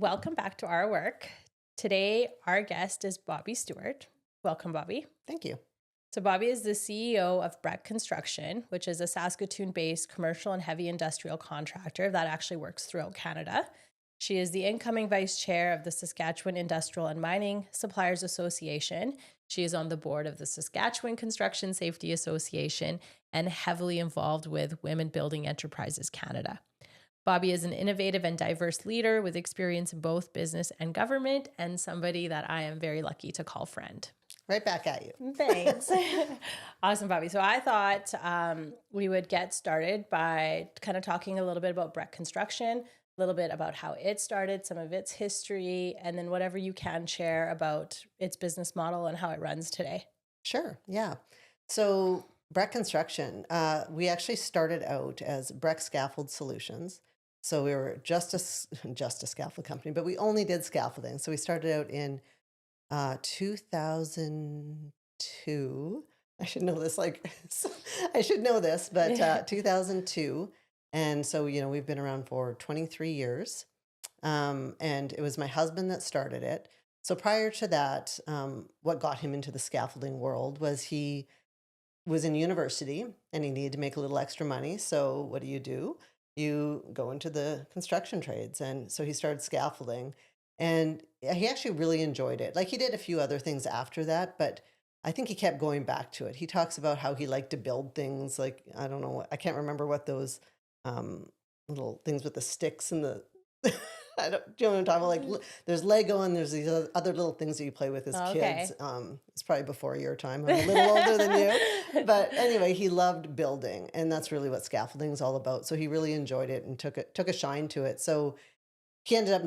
welcome back to our work. Today, our guest is Bobby Stewart. Welcome, Bobby. Thank you. So, Bobby is the CEO of Breck Construction, which is a Saskatoon-based commercial and heavy industrial contractor that actually works throughout Canada. She is the incoming vice chair of the Saskatchewan Industrial and Mining Suppliers Association. She is on the board of the Saskatchewan Construction Safety Association and heavily involved with Women Building Enterprises Canada. Bobby is an innovative and diverse leader with experience in both business and government, and somebody that I am very lucky to call friend. Right back at you. Thanks. Awesome, Bobby. So I thought we would get started by kind of talking a little bit about Breck Construction, a little bit about how it started, some of its history, and then whatever you can share about its business model and how it runs today. Sure. Yeah. So Breck Construction, we actually started out as Breck Scaffold Solutions. So we were just a scaffold company, but we only did scaffolding. So we started out in 2002. I should know this, I should know this, but 2002. And so, we've been around for 23 years. And it was my husband that started it. So prior to that, what got him into the scaffolding world was he was in university and he needed to make a little extra money. So what do? You go into the construction trades. And so he started scaffolding and he actually really enjoyed it. Like he did a few other things after that, but I think he kept going back to it. He talks about how he liked to build things like, I don't know, I can't remember what those um, little things with the sticks and the, I don't, do you know what I'm talking about? Like there's Lego and there's these other little things that you play with as Okay. kids. It's probably before your time. I'm a little older than you. But anyway, he loved building and that's really what scaffolding is all about. So he really enjoyed it and took a shine to it. So he ended up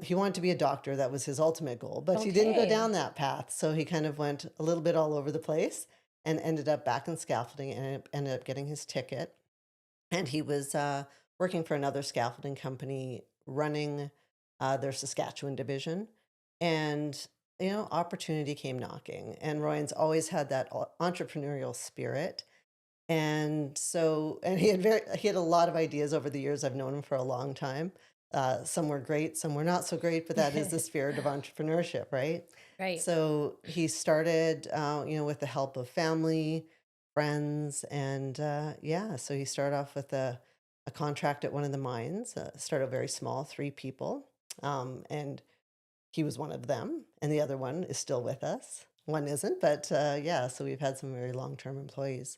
he wanted to be a doctor. That was his ultimate goal, but he didn't go down Okay. that path. So he kind of went a little bit all over the place and ended up back in scaffolding and ended up getting his ticket. And he was working for another scaffolding company running their Saskatchewan division. And, opportunity came knocking. And Ryan's always had that entrepreneurial spirit. And so, and he had a lot of ideas over the years. I've known him for a long time. Some were great, some were not so great, but that is the spirit of entrepreneurship, right? Right. So he started, with the help of family, friends, and yeah, so he started off with a contract at one of the mines, started very small, 3 people, and he was one of them, and the other one is still with us. One isn't, but yeah, so we've had some very long-term employees.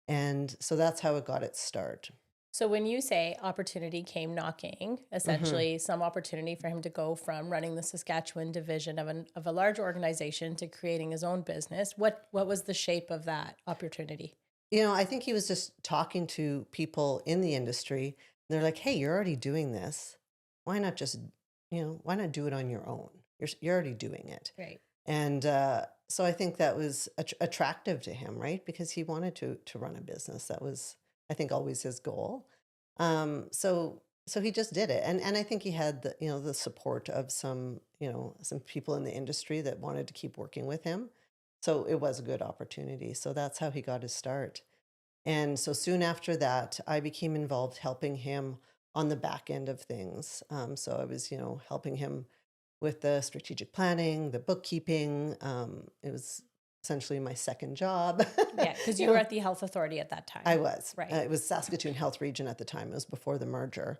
And so that's how it got its start. So when you say opportunity came knocking, hmm essentially some opportunity for him to go from running the Saskatchewan division of a large organization to creating his own business, what was the shape of that opportunity? I think he was just talking to people in the industry. They're like, "Hey, you're already doing this. Why not just, why not do it on your own? You're already doing it." Right. And so I think that was attractive to him, right? Because he wanted to run a business. That was, I think, always his goal. So he just did it, and I think he had the support of some people in the industry that wanted to keep working with him. So it was a good opportunity. So that's how he got his start. And so soon after that, I became involved helping him on the back end of things. So I was, helping him with the strategic planning, the bookkeeping. It was essentially my second job. Yeah, because you you were know, at the health authority at that I time. was. Right. It was Saskatoon Health Region at the time. It was before the merger.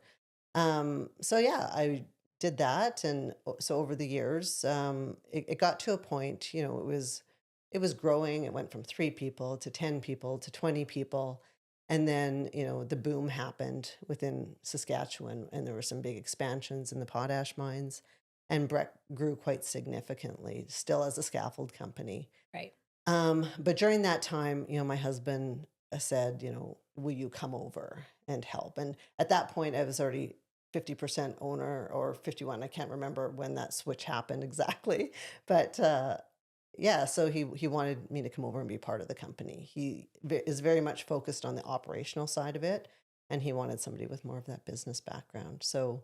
So yeah, I did that, and so over the years, it got to a point. It was growing. It went from 3 people to 10 people to 20 people, and then the boom happened within Saskatchewan, and there were some big expansions in the potash mines, and Breck grew quite significantly, still as a scaffold company. Right. But during that time, my husband said, will you come over and help? And at that point, I was already 50% owner or 51. I can't remember when that switch happened exactly. But yeah, so he wanted me to come over and be part of the company. He is very much focused on the operational side of it, and he wanted somebody with more of that business background. So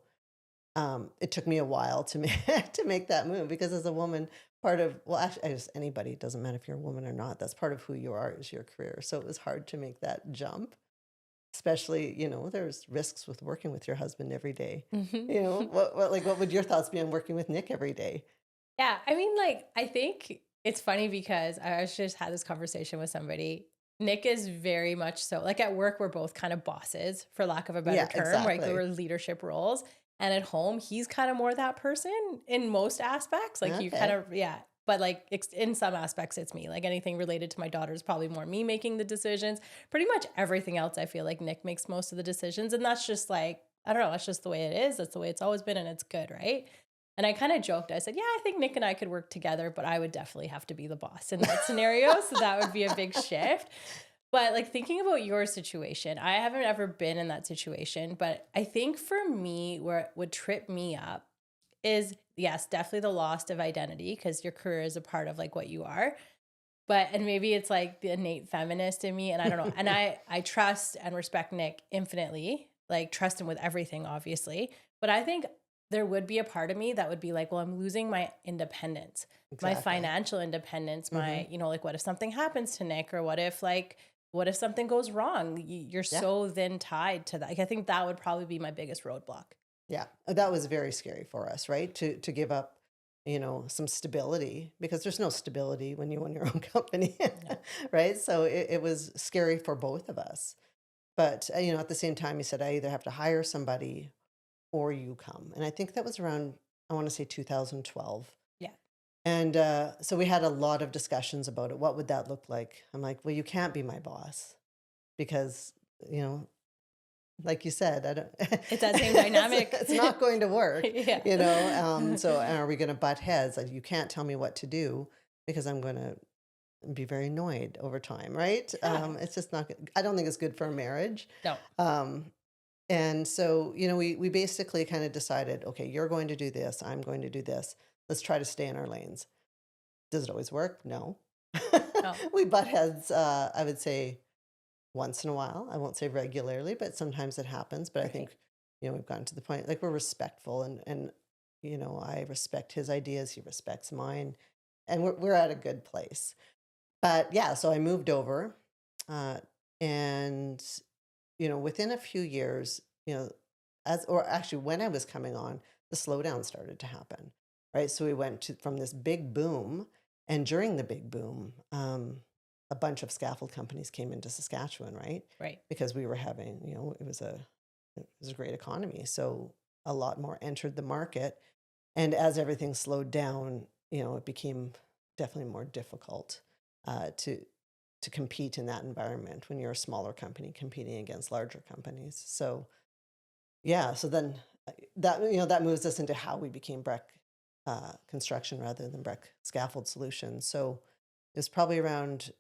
it took me a while to to make that move because as a woman, part of well, actually, I just anybody, it doesn't matter if you're a woman or not. That's part of who you are is your career. So it was hard to make that jump. especially, there's risks with working with your husband every day. Mhm. What would your thoughts be on working with Nick every day? Yeah, I mean, like, I think it's funny because I was just had this conversation with somebody. Nick is very much so like at work, we're both kind of bosses, for lack of a better Yeah, term, like exactly. we're leadership roles. And at home, he's kind of more that person in most aspects. Like you kind Okay. of, yeah. But like in some aspects, it's me. Like anything related to my daughter is probably more me making the decisions. Pretty much everything else, I feel like Nick makes most of the decisions. And that's just like, I don't know, that's just the way it is. That's the way it's always been. And it's good, right? And I kind of joked. I said, yeah, I think Nick and I could work together, but I would definitely have to be the boss in that scenario. So that would be a big shift. But like thinking about your situation, I haven't ever been in that situation. But I think for me, where it would trip me up is, yes, definitely the loss of identity because your career is a part of like what you are. But, and maybe it's like the innate feminist in me. And I don't know. And I trust and respect Nick infinitely, like trust him with everything, obviously. But I think there would be a part of me that would be like, well, I'm losing my independence, my Exactly. financial independence, Hmm. my, like what if something happens to Nick or what if something goes wrong? You're Yeah. so then tied to that. Like, I think that would probably be my biggest roadblock. Yeah. That was very scary for us, right? To give up, some stability, because there's no stability when you own your own company, No. right? So it was scary for both of us. But, at the same time, he said, I either have to hire somebody or you come. And I think that was around, I want to say 2012. Yeah. And so we had a lot of discussions about it. What would that look like? I'm like, well, you can't be my boss because, you know, like you said, I don't, It's that same dynamic. it's not going to work, Yeah. So are we going to butt heads? Like, you can't tell me what to do because I'm going to be very annoyed over time, right? Yeah. It's just not good. I don't think it's good for a marriage. No. Um, and so, we basically kind of decided, okay, you're going to do this, I'm going to do this. Let's try to stay in our lanes. Does it always work? No. No. We butt heads, I would say once in a while. I won't say regularly, but sometimes it happens. But I Right. think, we've gotten to the point, like, we're respectful, and I respect his ideas, he respects mine, and we're at a good place. But yeah, so I moved over, uh, and within a few years, or actually when I was coming on, the slowdown started to happen, right? So we went from this big boom, and during the big boom, a bunch of scaffold companies came into Saskatchewan, right? Right. Because we were having, it was a great economy, so a lot more entered the market, and as everything slowed down, it became definitely more difficult to compete in that environment when you're a smaller company competing against larger companies. So yeah, so then that moves us into how we became Breck Construction rather than Breck Scaffold Solutions. So it was probably around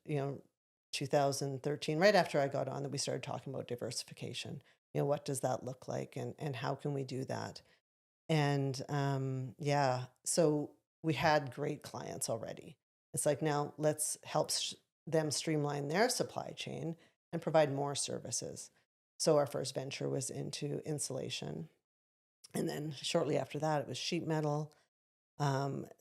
2013, right after I got on, that we started talking about diversification. What does that look like, and how can we do that? And yeah, so we had great clients already. It's like, now let's help them streamline their supply chain and provide more services. So our first venture was into insulation. And then shortly after that, it was sheet metal,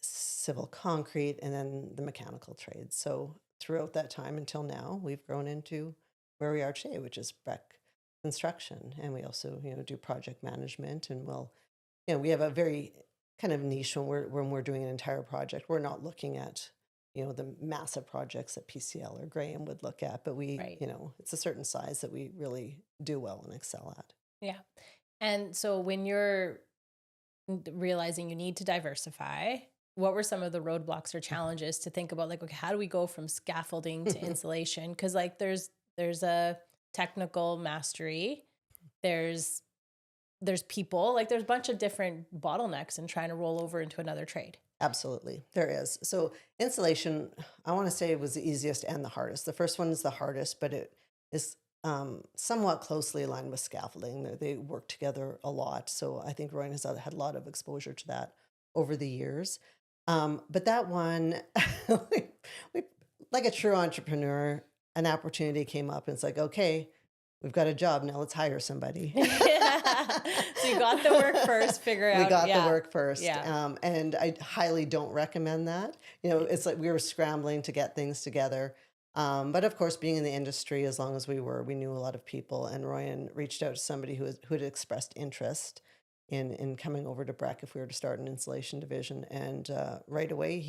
civil concrete, and then the mechanical trades. So throughout that time until now, we've grown into where we are today, which is Breck Construction. And we also, do project management, and we have a very kind of niche when we're doing an entire project. We're not looking at, the massive projects that PCL or Graham would look at, but Right. it's a certain size that we really do well and excel at. Yeah. And so when you're realizing you need to diversify, what were some of the roadblocks or challenges to think about, like, okay, how do we go from scaffolding to insulation? Because like there's a technical mastery, there's people, like there's a bunch of different bottlenecks in trying to roll over into another trade. Absolutely, there is. So insulation, I want to say, was the easiest and the hardest. The first one is the hardest, but it is somewhat closely aligned with scaffolding. They work together a lot. So I think Royan has had a lot of exposure to that over the years. But that one, we, we, like a true entrepreneur, an opportunity came up, and it's like, okay, we've got a job now. Let's hire somebody. Yeah. So you got the work first, figure We out. got the Yeah. work first, Yeah. and I highly don't recommend that. It's like we were scrambling to get things together. But of course, being in the industry as long as we were, we knew a lot of people. And Royan reached out to somebody who had expressed interest in coming over to Breck if we were to start an insulation division. And right away,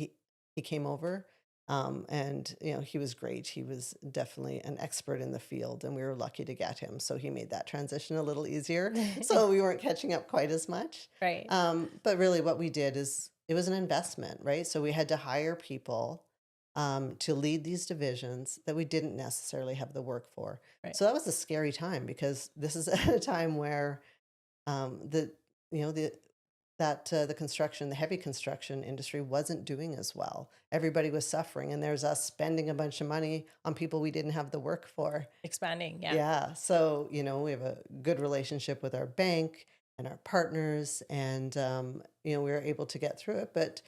he came over. And he was great. He was definitely an expert in the field, and we were lucky to get him. So he made that transition a little easier. So we weren't catching up quite as much. Right. But really, what we did is it was an investment, right? So we had to hire people to lead these divisions that we didn't necessarily have the work for. Right. So that was a scary time because this is at a time where the you know the construction, the heavy construction industry wasn't doing as well. Everybody was suffering, and there's us spending a bunch of money on people we didn't have the work for. Expanding. Yeah. Yeah. So, we have a good relationship with our bank and our partners, and, we were able to get through it.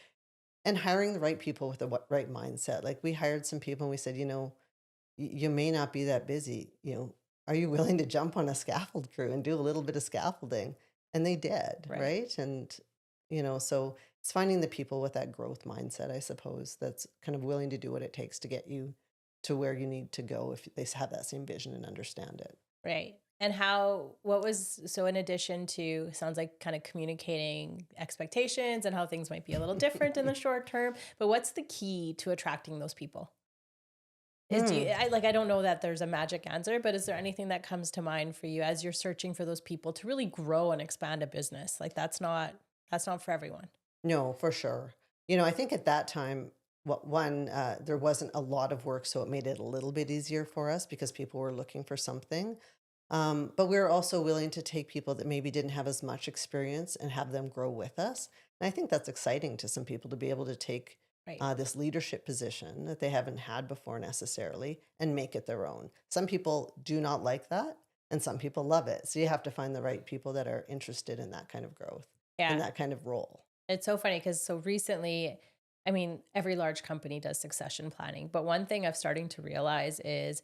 And hiring the right people with the right mindset. Like we hired some people and we said, you may not be that busy. Are you willing to jump on a scaffold crew and do a little bit of scaffolding? And they did, Right. right? And, so it's finding the people with that growth mindset, I suppose, that's kind of willing to do what it takes to get you to where you need to go if they have that same vision and understand it. Right. And so in addition to, sounds like kind of communicating expectations and how things might be a little different in the short term, but what's the key to attracting those people? Hmm. I don't know that there's a magic answer, but is there anything that comes to mind for you as you're searching for those people to really grow and expand a business? Like that's not for everyone. No, for sure. I think at that time, there wasn't a lot of work, so it made it a little bit easier for us because people were looking for something. But we were also willing to take people that maybe didn't have as much experience and have them grow with us. And I think that's exciting to some people to be able to take Right. this leadership position that they haven't had before necessarily and make it their own. Some people do not like that, and some people love it. So you have to find the right people that are interested in that kind of growth and Yeah. that kind of role. It's so funny because so recently, I mean, every large company does succession planning, but one thing I've starting to realize is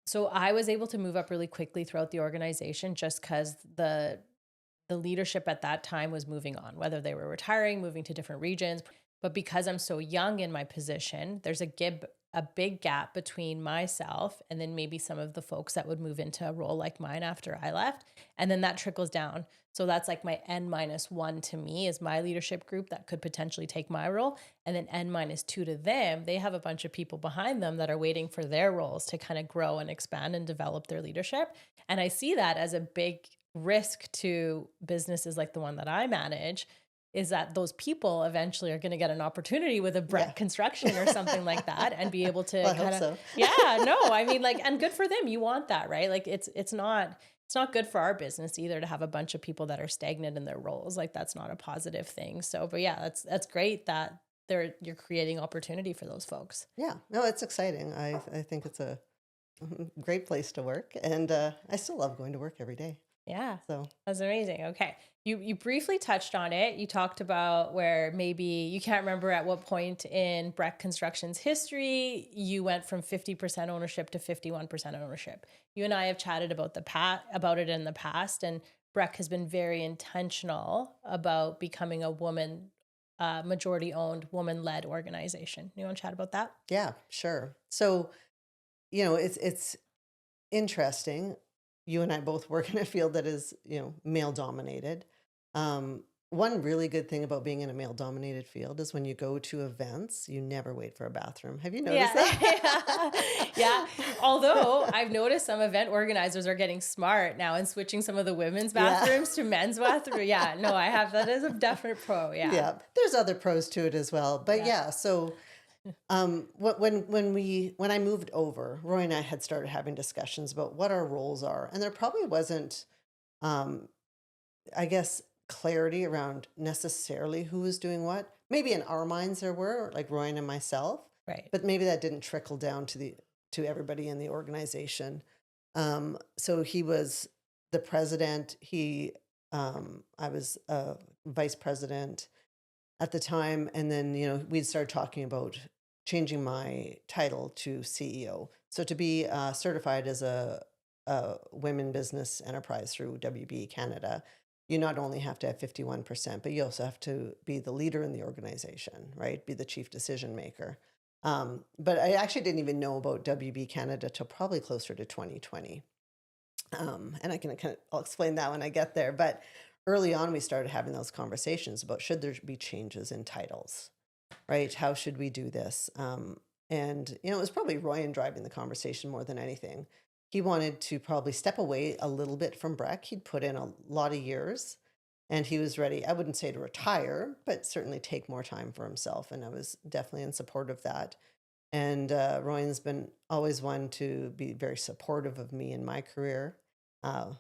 so I was able to move up really quickly throughout the organization just because the leadership at that time was moving on, whether they were retiring, moving to different regions. But because I'm so young in my position, there's a big gap between myself and then maybe some of the folks that would move into a role like mine after I left. And then that trickles down. So that's like my N-1 to me is my leadership group that could potentially take my role. And then N-2 to them, they have a bunch of people behind them that are waiting for their roles to kind of grow and expand and develop their leadership. And I see that as a big risk to businesses like the one that I manage is that those people eventually are going to get an opportunity with a Yeah. Breck Construction or something like that and be able to Well, I hope kind of so. yeah, no, I mean like and good for them. You want that, right? Like it's not good for our business either to have a bunch of people that are stagnant in their roles. Like that's not a positive thing. So, but yeah, that's great that you're creating opportunity for those folks. Yeah. No, it's exciting. I think it's a great place to work. And I still love going to work every day. Yeah. So, That's amazing. Okay. You briefly touched on it. You talked about where maybe you can't remember at what point in Breck Construction's history you went from 50% ownership to 51% ownership. You and I have chatted about it in the past, and Breck has been very intentional about becoming a woman majority owned, woman led organization. You want to chat about that? yeah, sure. So, it's interesting. You and I both work in a field that is, male dominated. One really good thing about being in a male dominated field is when you go to events, you never wait for a bathroom. Have you noticed Yeah. that? Yeah. Although I've noticed some event organizers are getting smart now and switching some of the women's Yeah. bathrooms to men's bathroom. Yeah, no, I have that as a definite pro. Yeah. Yeah, there's other pros to it as well. But Yeah. yeah, so when I moved over, Roy and I had started having discussions about what our roles are, and there probably wasn't, um, I guess, clarity around necessarily who was doing what. Maybe in our minds there were, like Roy and myself, Right. but maybe that didn't trickle down to everybody in the organization. So he was the president. I was a vice president at the time, and then we'd started talking about changing my title to CEO. So to be certified as a women business enterprise through WB Canada, you not only have to have 51%, but you also have to be the leader in the organization, right? Be the chief decision maker. But I actually didn't even know about WB Canada till probably closer to 2020. And I'll explain that when I get there. But early on, we started having those conversations about should there be changes in titles, right? How should we do this? And it was probably Ryan driving the conversation more than anything. He wanted to probably step away a little bit from Breck. He'd put in a lot of years and he was ready, I wouldn't say to retire, but certainly take more time for himself. And I was definitely in support of that. And Ryan's been always one to be very supportive of me in my career,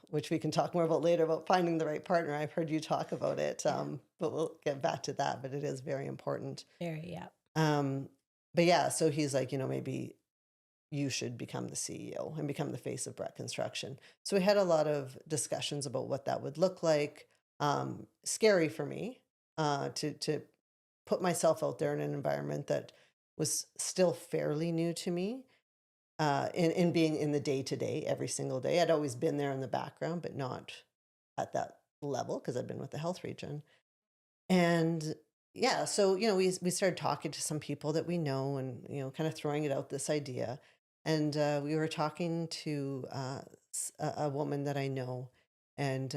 which we can talk more about later about finding the right partner. I've heard you talk about it, but we'll get back to that. But it is very important. Very, yeah. But yeah, so he's like, maybe you should become the CEO and become the face of Breck Construction. So we had a lot of discussions about what that would look like. Scary for me to put myself out there in an environment that was still fairly new to me, in being in the day to day, every single day. I'd always been there in the background, but not at that level because I'd been with the health region. And yeah, so we started talking to some people that we know, and kind of throwing it out, this idea. And we were talking to a woman that I know, and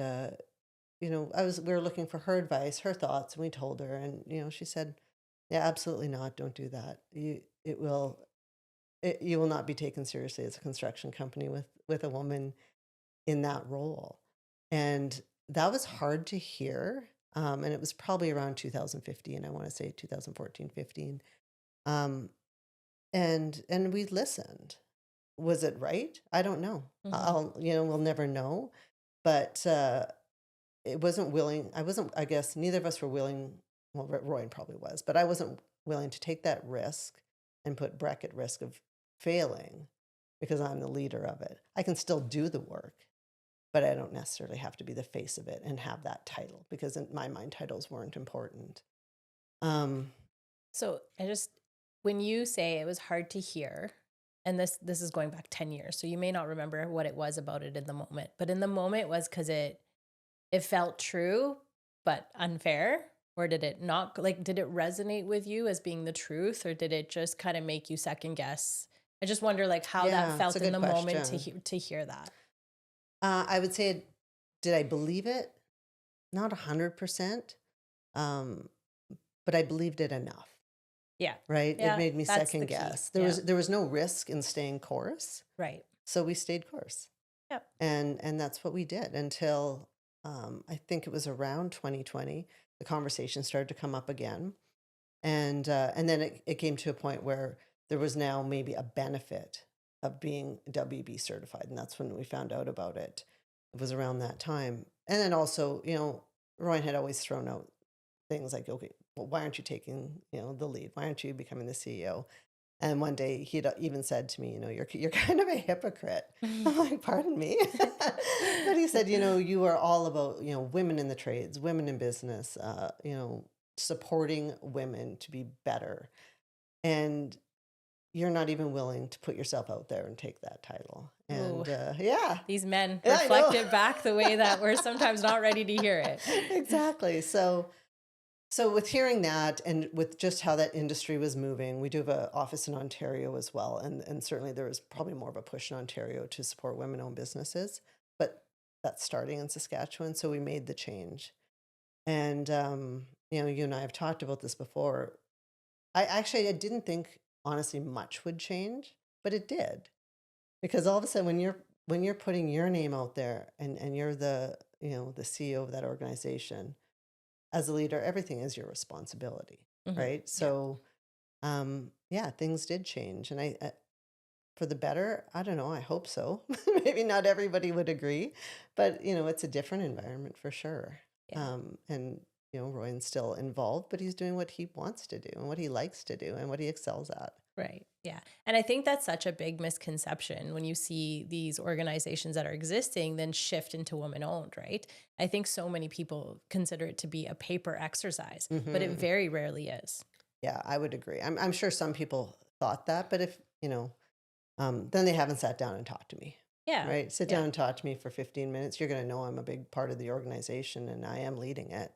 we were looking for her advice, her thoughts, and we told her, and she said, "Yeah, absolutely not. Don't do that. You will not be taken seriously as a construction company with a woman in that role." And that was hard to hear. And it was probably around 2015. I want to say 2014, 15. Um, and we listened. Was it right? I don't know. We'll never know. But it wasn't willing. I guess neither of us were willing. Well, Roy probably was, but I wasn't willing to take that risk and put Breck at risk of failing because I'm the leader of it. I can still do the work, but I don't necessarily have to be the face of it and have that title, because in my mind, titles weren't important. So when you say it was hard to hear, and this is going back 10 years, so you may not remember what it was about it in the moment, but in the moment it was because it felt true, but unfair. Or did it not, did it resonate with you as being the truth, or did it just kind of make you second guess? I just wonder how that felt in the moment to hear that. I would say, did I believe it? Not 100%, but I believed it enough. Yeah. Right? Yeah, it made me second guess. There was no risk in staying course. Right. So we stayed course. Yep. And that's what we did until I think it was around 2020. The conversation started to come up again. And then it came to a point where there was now maybe a benefit of being WB certified. And that's when we found out about it. It was around that time. And then also, Ryan had always thrown out things like, okay, well, why aren't you taking, the lead? Why aren't you becoming the CEO? And one day he'd even said to me, you're kind of a hypocrite. I'm like, pardon me. But he said, you are all about, women in the trades, women in business, supporting women to be better. And you're not even willing to put yourself out there and take that title. And yeah. These men reflect it back the way that we're sometimes not ready to hear it. Exactly. So with hearing that, and with just how that industry was moving, we do have an office in Ontario as well. And certainly there is probably more of a push in Ontario to support women-owned businesses, but that's starting in Saskatchewan. So we made the change. And, you and I have talked about this before. I didn't think, honestly, much would change, but it did. Because all of a sudden, when you're putting your name out there and you're the CEO of that organization, as a leader, everything is your responsibility, right? So, things did change, and I for the better. I don't know. I hope so. Maybe not everybody would agree, but it's a different environment for sure. Yeah. And Royan's still involved, but he's doing what he wants to do and what he likes to do and what he excels at. Right. Yeah. And I think that's such a big misconception when you see these organizations that are existing then shift into women owned, right? I think so many people consider it to be a paper exercise, but it very rarely is. Yeah, I would agree. I'm sure some people thought that, but if, then they haven't sat down and talked to me. Yeah. Right. Sit down and talk to me for 15 minutes. You're going to know I'm a big part of the organization and I am leading it.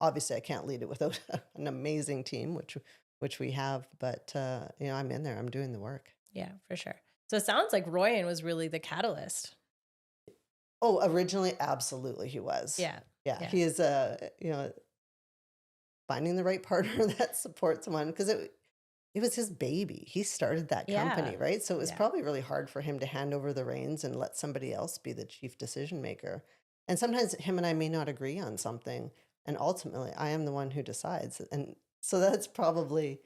Obviously, I can't lead it without an amazing team, which which we have. But, I'm in there, I'm doing the work. Yeah, for sure. So it sounds like Royan was really the catalyst. Oh, originally, absolutely, he was. Yeah. Yeah, Yeah. he is, finding the right partner that supports one, because it was his baby. He started that Yeah. company, right? So it was Yeah. probably really hard for him to hand over the reins and let somebody else be the chief decision maker. And sometimes him and I may not agree on something, and ultimately, I am the one who decides. And so that's probably,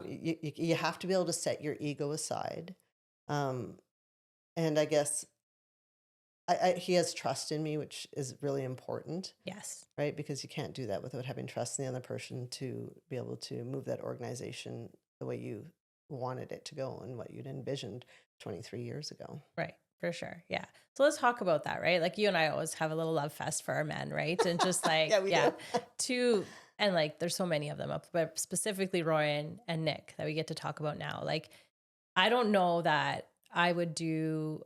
you have to be able to set your ego aside. Um, and I guess he has trust in me, which is really important, Yes. right? Because you can't do that without having trust in the other person to be able to move that organization the way you wanted it to go and what you'd envisioned 23 years ago. Right. For sure. Yeah. So let's talk about that, right? Like you and I always have a little love fest for our men, right? And just like, Yeah, we yeah, do. and like there's so many of them, but specifically Royan and Nick that we get to talk about now. Like, I don't know that I would do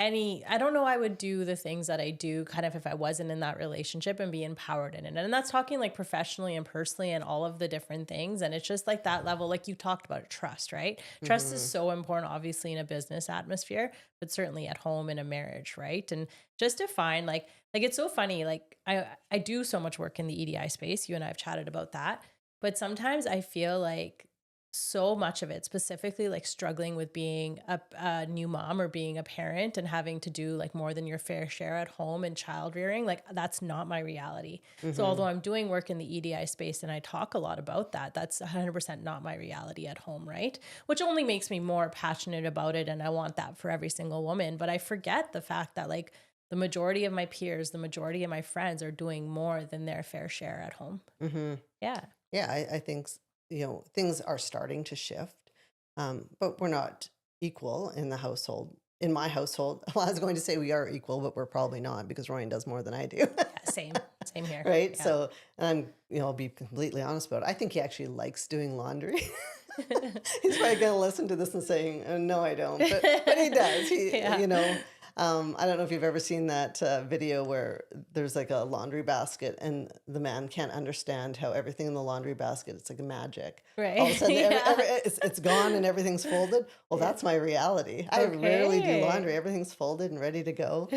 I don't know I would do the things that I do kind of if I wasn't in that relationship and be empowered in it. And that's talking like professionally and personally and all of the different things. And it's just like that level, like you talked about trust, right? Trust is Hmm. so important, obviously, in a business atmosphere, but certainly at home in a marriage, right? And just to find like it's so funny. Like I do so much work in the EDI space. You and I have chatted about that. But sometimes I feel like so much of it, specifically like struggling with being a new mom or being a parent and having to do like more than your fair share at home and child rearing, like that's not my reality. So although Hmm. I'm doing work in the EDI space and I talk a lot about that, that's 100% not my reality at home, right? Which only makes me more passionate about it. And I want that for every single woman. But I forget the fact that like the majority of my peers, the majority of my friends are doing more than their fair share at home. Hmm. Yeah. Yeah, I think, things are starting to shift, but we're not equal in the household. In my household, well, I was going to say we are equal, but we're probably not because Ryan does more than I do. Yeah. Same. Same here. Right. Yeah. So, and I'll be completely honest about it. I think he actually likes doing laundry. He's probably going to listen to this and saying, "No, I don't," but he does. Yeah. I don't know if you've ever seen that video where there's like a laundry basket and the man can't understand how everything in the laundry basket, it's like a magic. All of a Right. sudden, Yeah. it's gone and everything's folded. Well, Yeah. that's my reality. I rarely do laundry. Okay. Everything's folded and ready to go.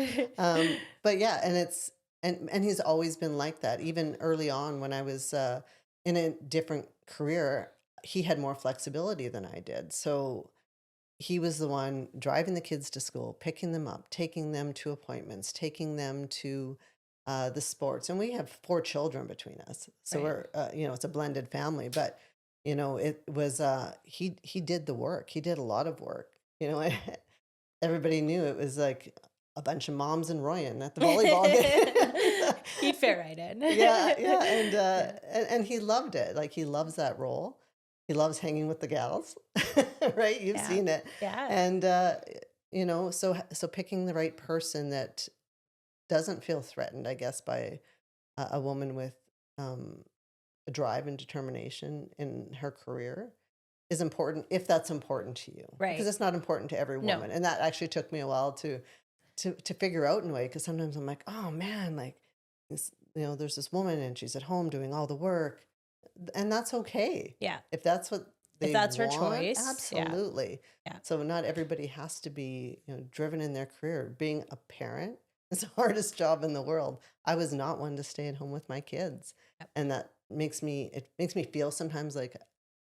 But yeah, and and he's always been like that. Even early on when I was in a different career, he had more flexibility than I did. So he was the one driving the kids to school, picking them up, taking them to appointments, taking them to the sports. And we have 4 children between us. So Right. we're, it's a blended family. But, it was, he did the work. He did a lot of work. Everybody knew it was like a bunch of moms and Royan at the volleyball game. He'd fit right in. Yeah, yeah, and Yeah. and he loved it. Like he loves that role. He loves hanging with the gals, right? You've Yeah. seen it, Yeah. and so picking the right person that doesn't feel threatened, I guess, by a woman with um, a drive and determination in her career is important if that's important to you, because Right. it's not important to every No. woman, and that actually took me a while to figure out in a way, because sometimes I'm like, oh man, like this, there's this woman and she's at home doing all the work, and that's okay Yeah. if that's what If they that's her want. choice. Yeah. Absolutely. Yeah. So not everybody has to be, driven in their career. Being a parent is the hardest job in the world. I was not one to stay at home with my kids, Yep. and it makes me feel sometimes like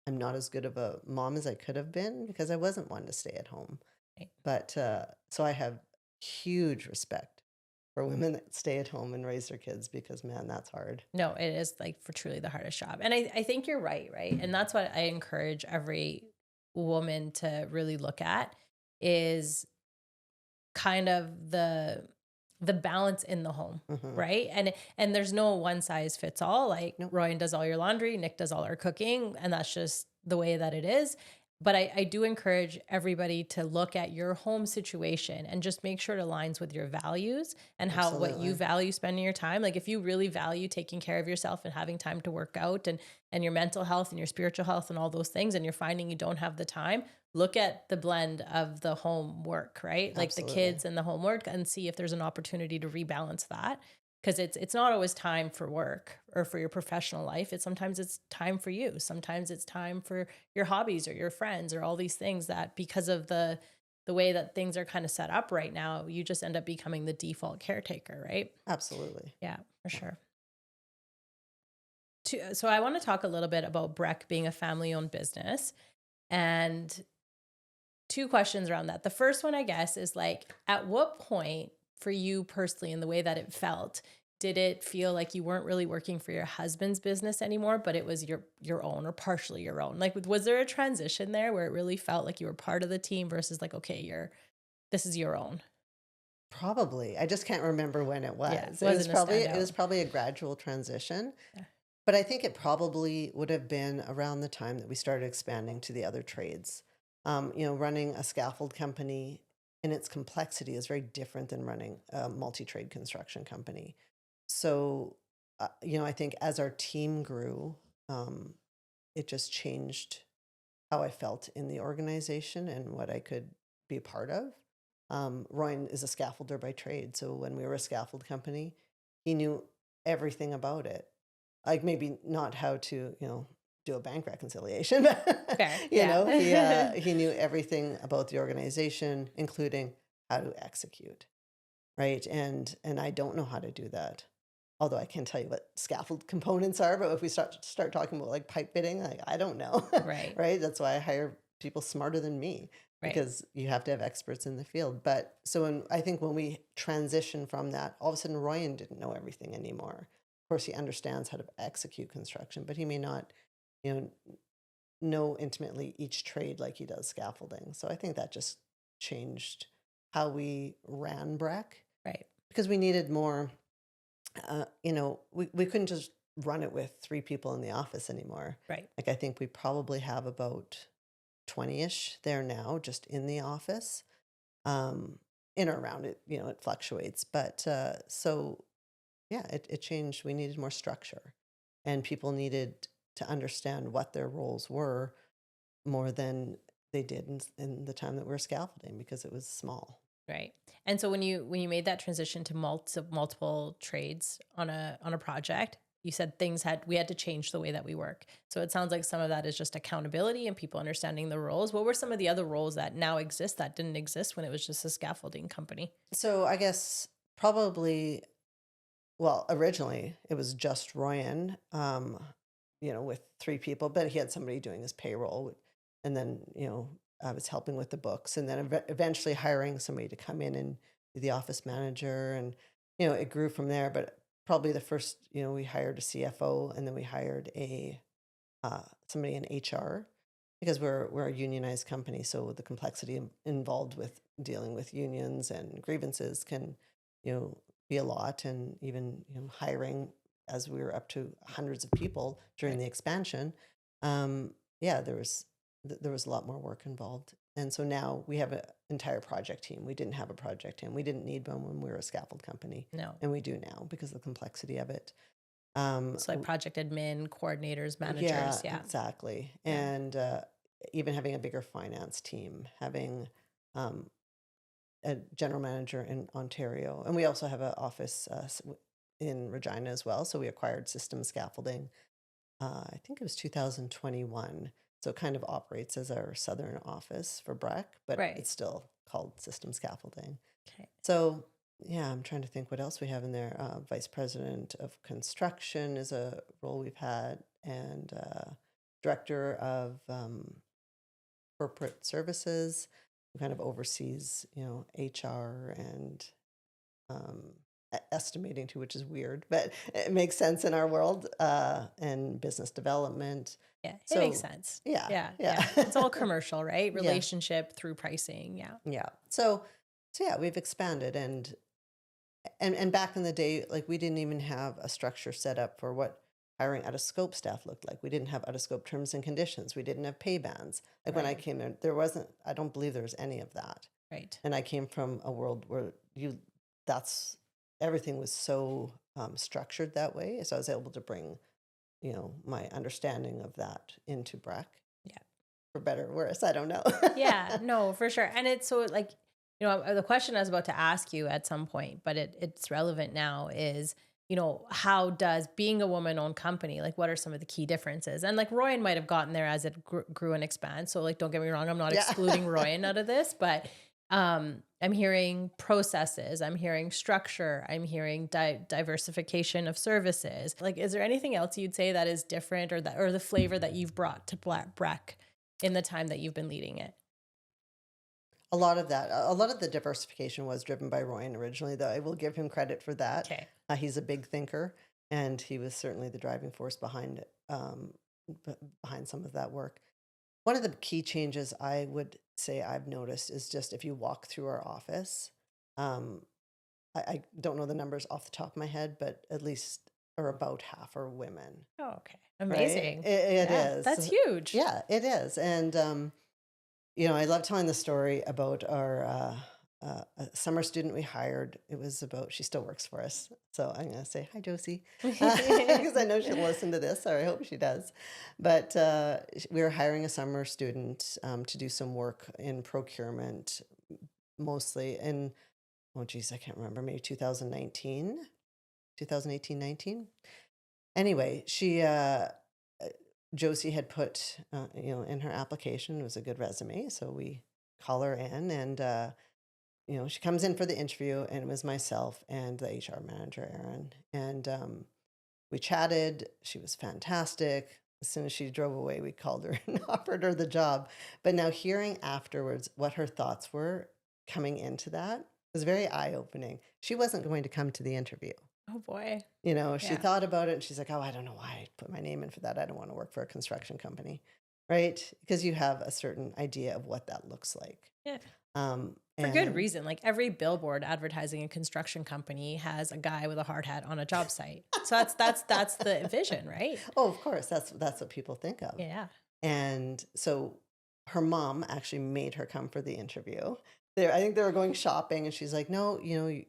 I'm not as good of a mom as I could have been because I wasn't one to stay at home. Right. But so I have huge respect for women that stay at home and raise their kids, because man, that's hard. No, it is like for truly the hardest job. And I think you're right, right? And that's what I encourage every woman to really look at is kind of the balance in the home, Hmm. right? And there's no one size fits all. Like Nope. Royan does all your laundry, Nick does all our cooking, and that's just the way that it is. But I do encourage everybody to look at your home situation and just make sure it aligns with your values and how what you Absolutely. value spending your time. Like if you really value taking care of yourself and having time to work out and your mental health and your spiritual health and all those things, and you're finding you don't have the time, look at the blend of the home work, right? Like the Absolutely. kids and the homework, and see if there's an opportunity to rebalance that. because it's not always time for work or for your professional life. Sometimes it's time for you. Sometimes it's time for your hobbies or your friends or all these things that, because of the way that things are kind of set up right now, you just end up becoming the default caretaker, right? Absolutely. Yeah, for sure. So I want to talk a little bit about Breck being a family-owned business, and two questions around that. The first one, I guess, is like, at what point for you personally, in the way that it felt, did it feel like you weren't really working for your husband's business anymore, but it was your own or partially your own? Like, was there a transition there where it really felt like you were part of the team versus like, okay, this is your own? Probably. I just can't remember when it Yeah, was. wasn't a It standout. was probably a gradual transition. Yeah. But I think it probably would have been around the time that we started expanding to the other trades. Running a scaffold company in its complexity is very different than running a multi-trade construction company. So, I think as our team grew, um, it just changed how I felt in the organization and what I could be a part of. Royan is a scaffolder by trade. So when we were a scaffold company, he knew everything about it. Like maybe not how to, do a bank reconciliation, but Fair. Yeah. he knew everything about the organization, including how to execute, right? And I don't know how to do that. Although I can tell you what scaffold components are, but if we start talking about like pipe fitting, like I don't know, Right. right? That's why I hire people smarter than me Right. because you have to have experts in the field. But so I think when we transition from that, all of a sudden Royan didn't know everything anymore. Of course, he understands how to execute construction, but he may not, you know intimately each trade like he does scaffolding. So I think that just changed how we ran Breck Right. because we needed more. We couldn't just run it with three people in the office anymore. Right. Like I think we probably have about 20-ish there now, just in the office. Um, in or around it, it fluctuates. But so yeah, it changed. We needed more structure, and people needed to understand what their roles were more than they did in the time that we were scaffolding because it was small. Right. And so when you made that transition to multiple trades on a project, you said we had to change the way that we work. So it sounds like some of that is just accountability and people understanding the roles. What were some of the other roles that now exist that didn't exist when it was just a scaffolding company? So I guess probably, well, originally it was just Royan, with three people, but he had somebody doing his payroll. And then, I was helping with the books and then eventually hiring somebody to come in and be the office manager. And, it grew from there. But probably the first, we hired a CFO and then we hired somebody in HR because we're a unionized company. So the complexity involved with dealing with unions and grievances can, be a lot. And even, hiring as we were up to hundreds of people during Right. the expansion. Yeah, there was a lot more work involved. And so now we have an entire project team. We didn't have a project team. We didn't need one when we were a scaffold company. No. And we do now because of the complexity of it. So like project admin, coordinators, Yeah, managers. Yeah. exactly. Yeah. And even having a bigger finance team, having um, a general manager in Ontario. And we also have an office in Regina as well. So we acquired System Scaffolding. I think it was 2021. So it kind of operates as our southern office for Breck, but Right. it's still called System Scaffolding. Okay. So yeah, I'm trying to think what else we have in there. Vice President of Construction is a role we've had, and Director of Corporate Services, who kind of oversees, HR and um, estimating too, which is weird, but it makes sense in our world, and business development. Yeah. It makes So sense. yeah, Yeah. yeah, Yeah. It's all commercial, right? yeah, Relationship through pricing. Yeah. yeah. So yeah, we've expanded, and back in the day, like we didn't even have a structure set up for what hiring out of scope staff looked like. We didn't have out of scope terms and conditions. We didn't have pay bands. Like when I Right. came there wasn't. I don't believe there was any of that. Right. And I came from a world where that's everything was so structured that way. So I was able to bring, my understanding of that into Breck, Yeah. for better or worse. I don't know. Yeah, no, for sure. And it's so like, the question I was about to ask you at some point, but it's relevant now is how does being a woman-owned company, like what are some of the key differences? And like Royan might have gotten there as it grew and expand. So like, don't get me wrong, I'm not Yeah. excluding Royan out of this, but I'm hearing processes, I'm hearing structure, I'm hearing diversification of services. Like, is there anything else you'd say that is different, or the flavor that you've brought to Breck in the time that you've been leading it? A lot of that, a lot of the diversification was driven by Ryan originally, though I will give him credit for that. Okay. He's a big thinker, and he was certainly the driving force behind it, behind some of that work. One of the key changes I would say I've noticed is just if you walk through our office, um, I don't know the numbers off the top of my head, but at least or about half are women, Oh, okay. right? Amazing. It Yeah, is. that's huge. Yeah, it is. And I love telling the story about our a summer student we hired. It was about, she still works for us. So I'm going to say, hi, Josie, because I know she'll listen to this, or I hope she does. But we were hiring a summer student to do some work in procurement, mostly in, oh, geez, I can't remember, maybe 2019, 2018, 19. Anyway, Josie had put, in her application, it was a good resume. So we call her in, and, she comes in for the interview, and it was myself and the HR manager, Erin. And we chatted. She was fantastic. As soon as she drove away, we called her and offered her the job. But now hearing afterwards what her thoughts were coming into that was very eye opening. She wasn't going to come to the interview. Oh boy. She Yeah. thought about it, and she's like, oh, I don't know why I put my name in for that. I don't want to work for a construction company. Right. Because you have a certain idea of what that looks like. Yeah. Um, For good and reason. Like every billboard advertising a construction company has a guy with a hard hat on a job site. So that's the vision, right? oh, of course, that's what people think of. Yeah. And so her mom actually made her come for the interview. I think they were going shopping, and she's like, no, you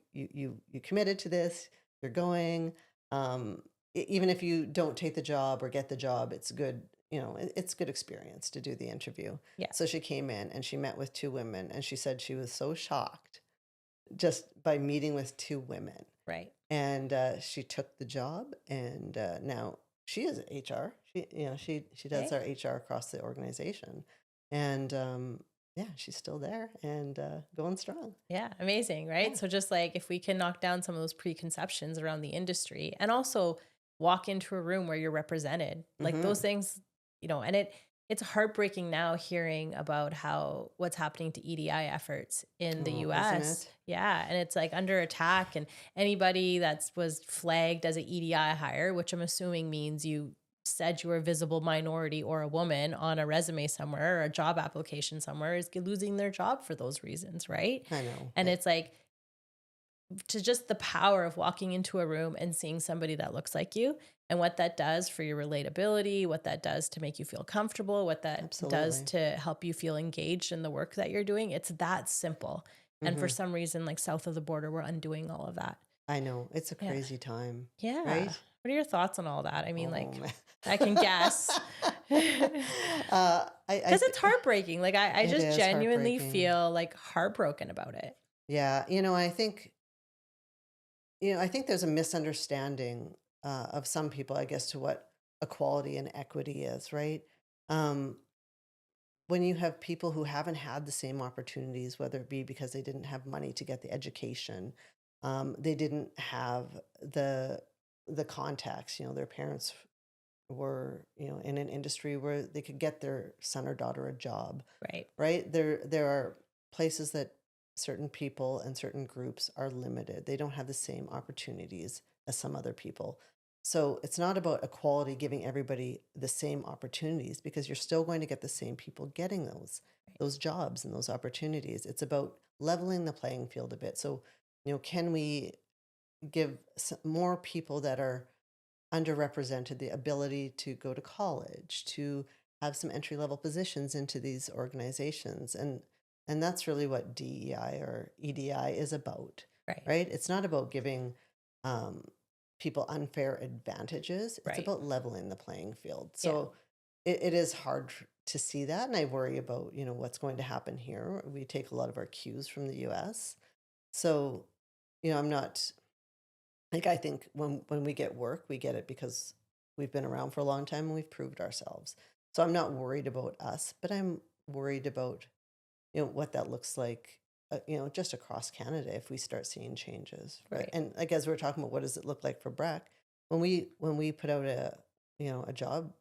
committed to this. You're going. Even if you don't take the job or get the job, it's good. It's good experience to do the interview. Yeah. So she came in and she met with two women, and she said she was so shocked just by meeting with two women. Right. And she took the job, and now she is HR. She does Okay. our HR across the organization, and yeah, she's still there and going strong. Yeah. Amazing. Right. Yeah. So just like if we can knock down some of those preconceptions around the industry, and also walk into a room where you're represented, like Hmm. those things, and it's heartbreaking now hearing about what's happening to EDI efforts in the Oh, isn't US. it? Yeah, and it's like under attack, and anybody that was flagged as a EDI hire, which I'm assuming means you said you were a visible minority or a woman on a resume somewhere or a job application somewhere, is losing their job for those reasons, right? I know. And it's like, to just the power of walking into a room and seeing somebody that looks like you, and what that does for your relatability, what that does to make you feel comfortable, what that does Absolutely. to help you feel engaged in the work that you're doing. It's that simple. And for Hmm. some reason, like south of the border, we're undoing all of that. I know. It's a Yeah. crazy time, Yeah. right? What are your thoughts on all that? I mean, Oh like, man. I can guess. I Because it's heartbreaking. Like, I it just is genuinely heartbreaking. feel like heartbroken about it. Yeah, I think there's a misunderstanding of some people, I guess, to what equality and equity is, right? Um, when you have people who haven't had the same opportunities, whether it be because they didn't have money to get the education, they didn't have the contacts, their parents were, in an industry where they could get their son or daughter a job, Right. right? There are places that certain people and certain groups are limited. They don't have the same opportunities as some other people. So it's not about equality, giving everybody the same opportunities, because you're still going to get the same people getting those jobs and those opportunities. It's about leveling the playing field a bit. So, can we give more people that are underrepresented the ability to go to college, to have some entry level positions into these organizations? And that's really what DEI or EDI is about, Right. right? It's not about giving um, people unfair advantages. It's Right. about leveling the playing field. Yeah. So it is hard to see that, and I worry about what's going to happen here. We take a lot of our cues from the U.S., so I'm not. Like, I think when we get work, we get it because we've been around for a long time and we've proved ourselves. So I'm not worried about us, but I'm worried about, what that looks like, just across Canada if we start seeing changes, right? Right. And like as we're talking about, what does it look like for Breck? When we put out a job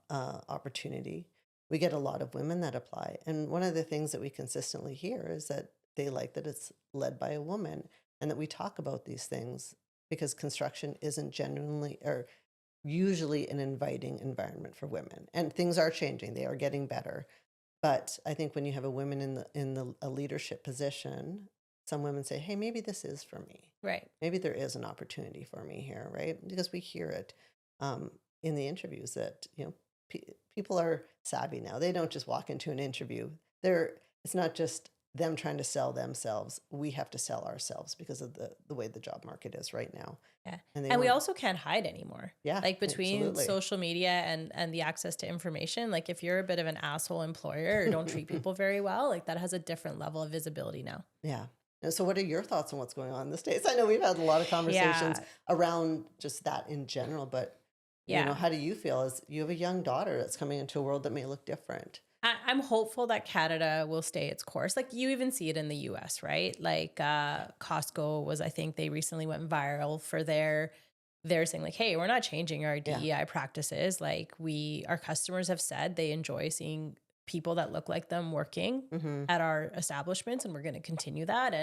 opportunity, we get a lot of women that apply, and one of the things that we consistently hear is that they like that it's led by a woman, and that we talk about these things because construction isn't genuinely or usually an inviting environment for women, and things are changing, they are getting better. But I think when you have a woman in a leadership position, some women say, "Hey, maybe this is for me. Right. Maybe there is an opportunity for me here," right? Because we hear it um, in the interviews that people are savvy now. They don't just walk into an interview. It's not just them trying to sell themselves. We have to sell ourselves because of the way the job market is right now, Yeah. and they And we want, also can't hide anymore. yeah, Like between absolutely. social media and the access to information, like if you're a bit of an asshole employer or don't treat people very well, like that has a different level of visibility now. Yeah. And so, what are your thoughts on what's going on in the States? I know we've had a lot of conversations Yeah. around just that in general, but Yeah. how do you feel as you have a young daughter that's coming into a world that may look different? I'm hopeful that Canada will stay its course. Like you even see it in the US, right? Like Costco was, I think they recently went viral for they're saying like, hey, we're not changing our Yeah. DEI practices. Like our customers have said they enjoy seeing people that look like them working Hmm. at our establishments, and we're going to continue that.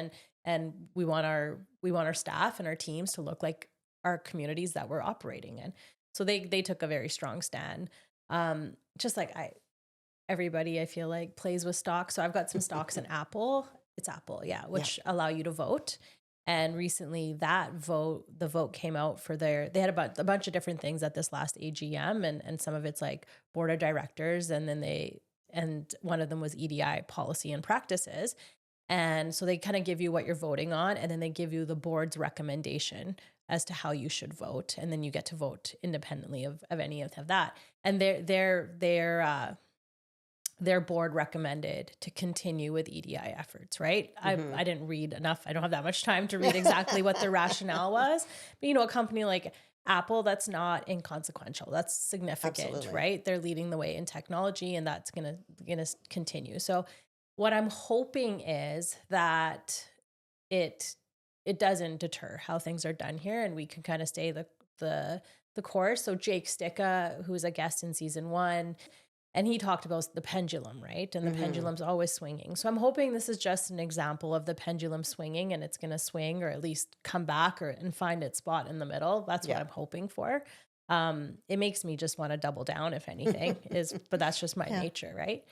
And we want our staff and our teams to look like our communities that we're operating in. So they took a very strong stand. Just like everybody I feel like plays with stocks. So I've got some stocks in Apple. It's Apple, yeah, Yeah. which allow you to vote. And recently the vote came out for they had a bunch of different things at this last AGM, and some of it's like board of directors, and then and one of them was EDI policy and practices. And so they kind of give you what you're voting on, and then they give you the board's recommendation as to how you should vote. And then you get to vote independently of any of that. And their board recommended to continue with EDI efforts, right? Hmm. I didn't read enough. I don't have that much time to read exactly what their rationale was. But a company like Apple, that's not inconsequential. That's significant, Absolutely. right? They're leading the way in technology, and that's gonna continue. So what I'm hoping is that it it doesn't deter how things are done here, and we can kind of stay the course. So Jake Sticka, who's a guest in season 1, and he talked about the pendulum, right? And the Hmm. pendulum's always swinging. So I'm hoping this is just an example of the pendulum swinging, and it's going to swing or at least come back and find its spot in the middle. That's what Yeah. I'm hoping for. It makes me just want to double down, if anything, but that's just my Yeah. nature, right?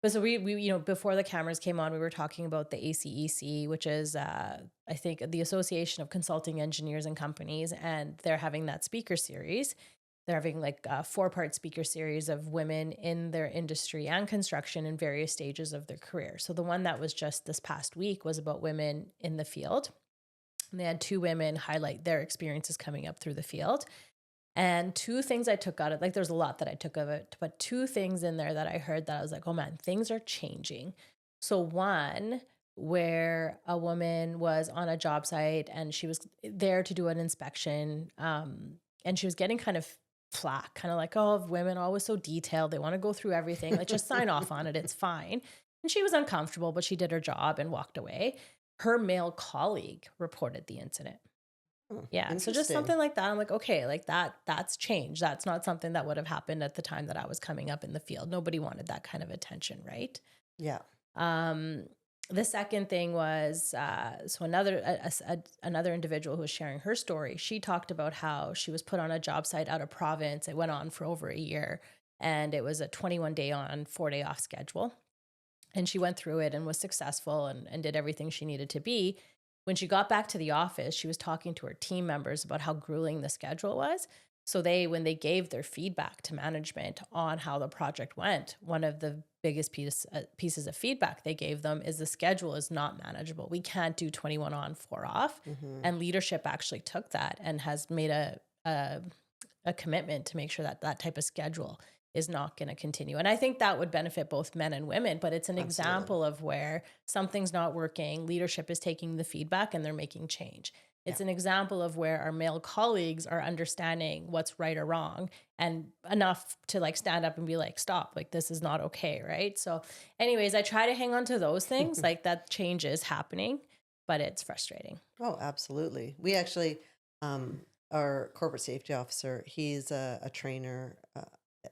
But so we before the cameras came on, we were talking about the ACEC, which is I think the Association of Consulting Engineers and Companies, and they're having that speaker series. They're having like a 4-part speaker series of women in their industry and construction in various stages of their career. So the one that was just this past week was about women in the field. And they had 2 women highlight their experiences coming up through the field. And 2 things I took out of, like, there's a lot that I took of it, but 2 things in there that I heard that I was like, oh man, things are changing. So one, where a woman was on a job site and she was there to do an inspection, and she was getting kind of flack, kind of like, oh, women are always so detailed. They want to go through everything. Like, just sign off on it. It's fine. And she was uncomfortable, but she did her job and walked away. Her male colleague reported the incident. Oh, Yeah, so just interesting. something like that. I'm like, okay, like that's changed. That's not something that would have happened at the time that I was coming up in the field. Nobody wanted that kind of attention, right? Yeah. Um, the second thing was so another individual who was sharing her story. She talked about how she was put on a job site out of province. It went on for over a year, and it was a 21-day on, 4-day off schedule. And she went through it and was successful and did everything she needed to be. When she got back to the office, she was talking to her team members about how grueling the schedule was. So when they gave their feedback to management on how the project went, one of the biggest pieces of feedback they gave them is the schedule is not manageable. We can't do 21 on, 4 off. Hmm. And leadership actually took that and has made a commitment to make sure that that type of schedule is not going to continue. And I think that would benefit both men and women, but it's an Absolutely. example of where something's not working, leadership is taking the feedback and they're making change. Yeah. It's an example of where our male colleagues are understanding what's right or wrong and enough to like stand up and be like, stop, like this is not okay. Right. So anyways, I try to hang on to those things, like that change is happening, but it's frustrating. Oh, absolutely. We actually, our corporate safety officer, he's a trainer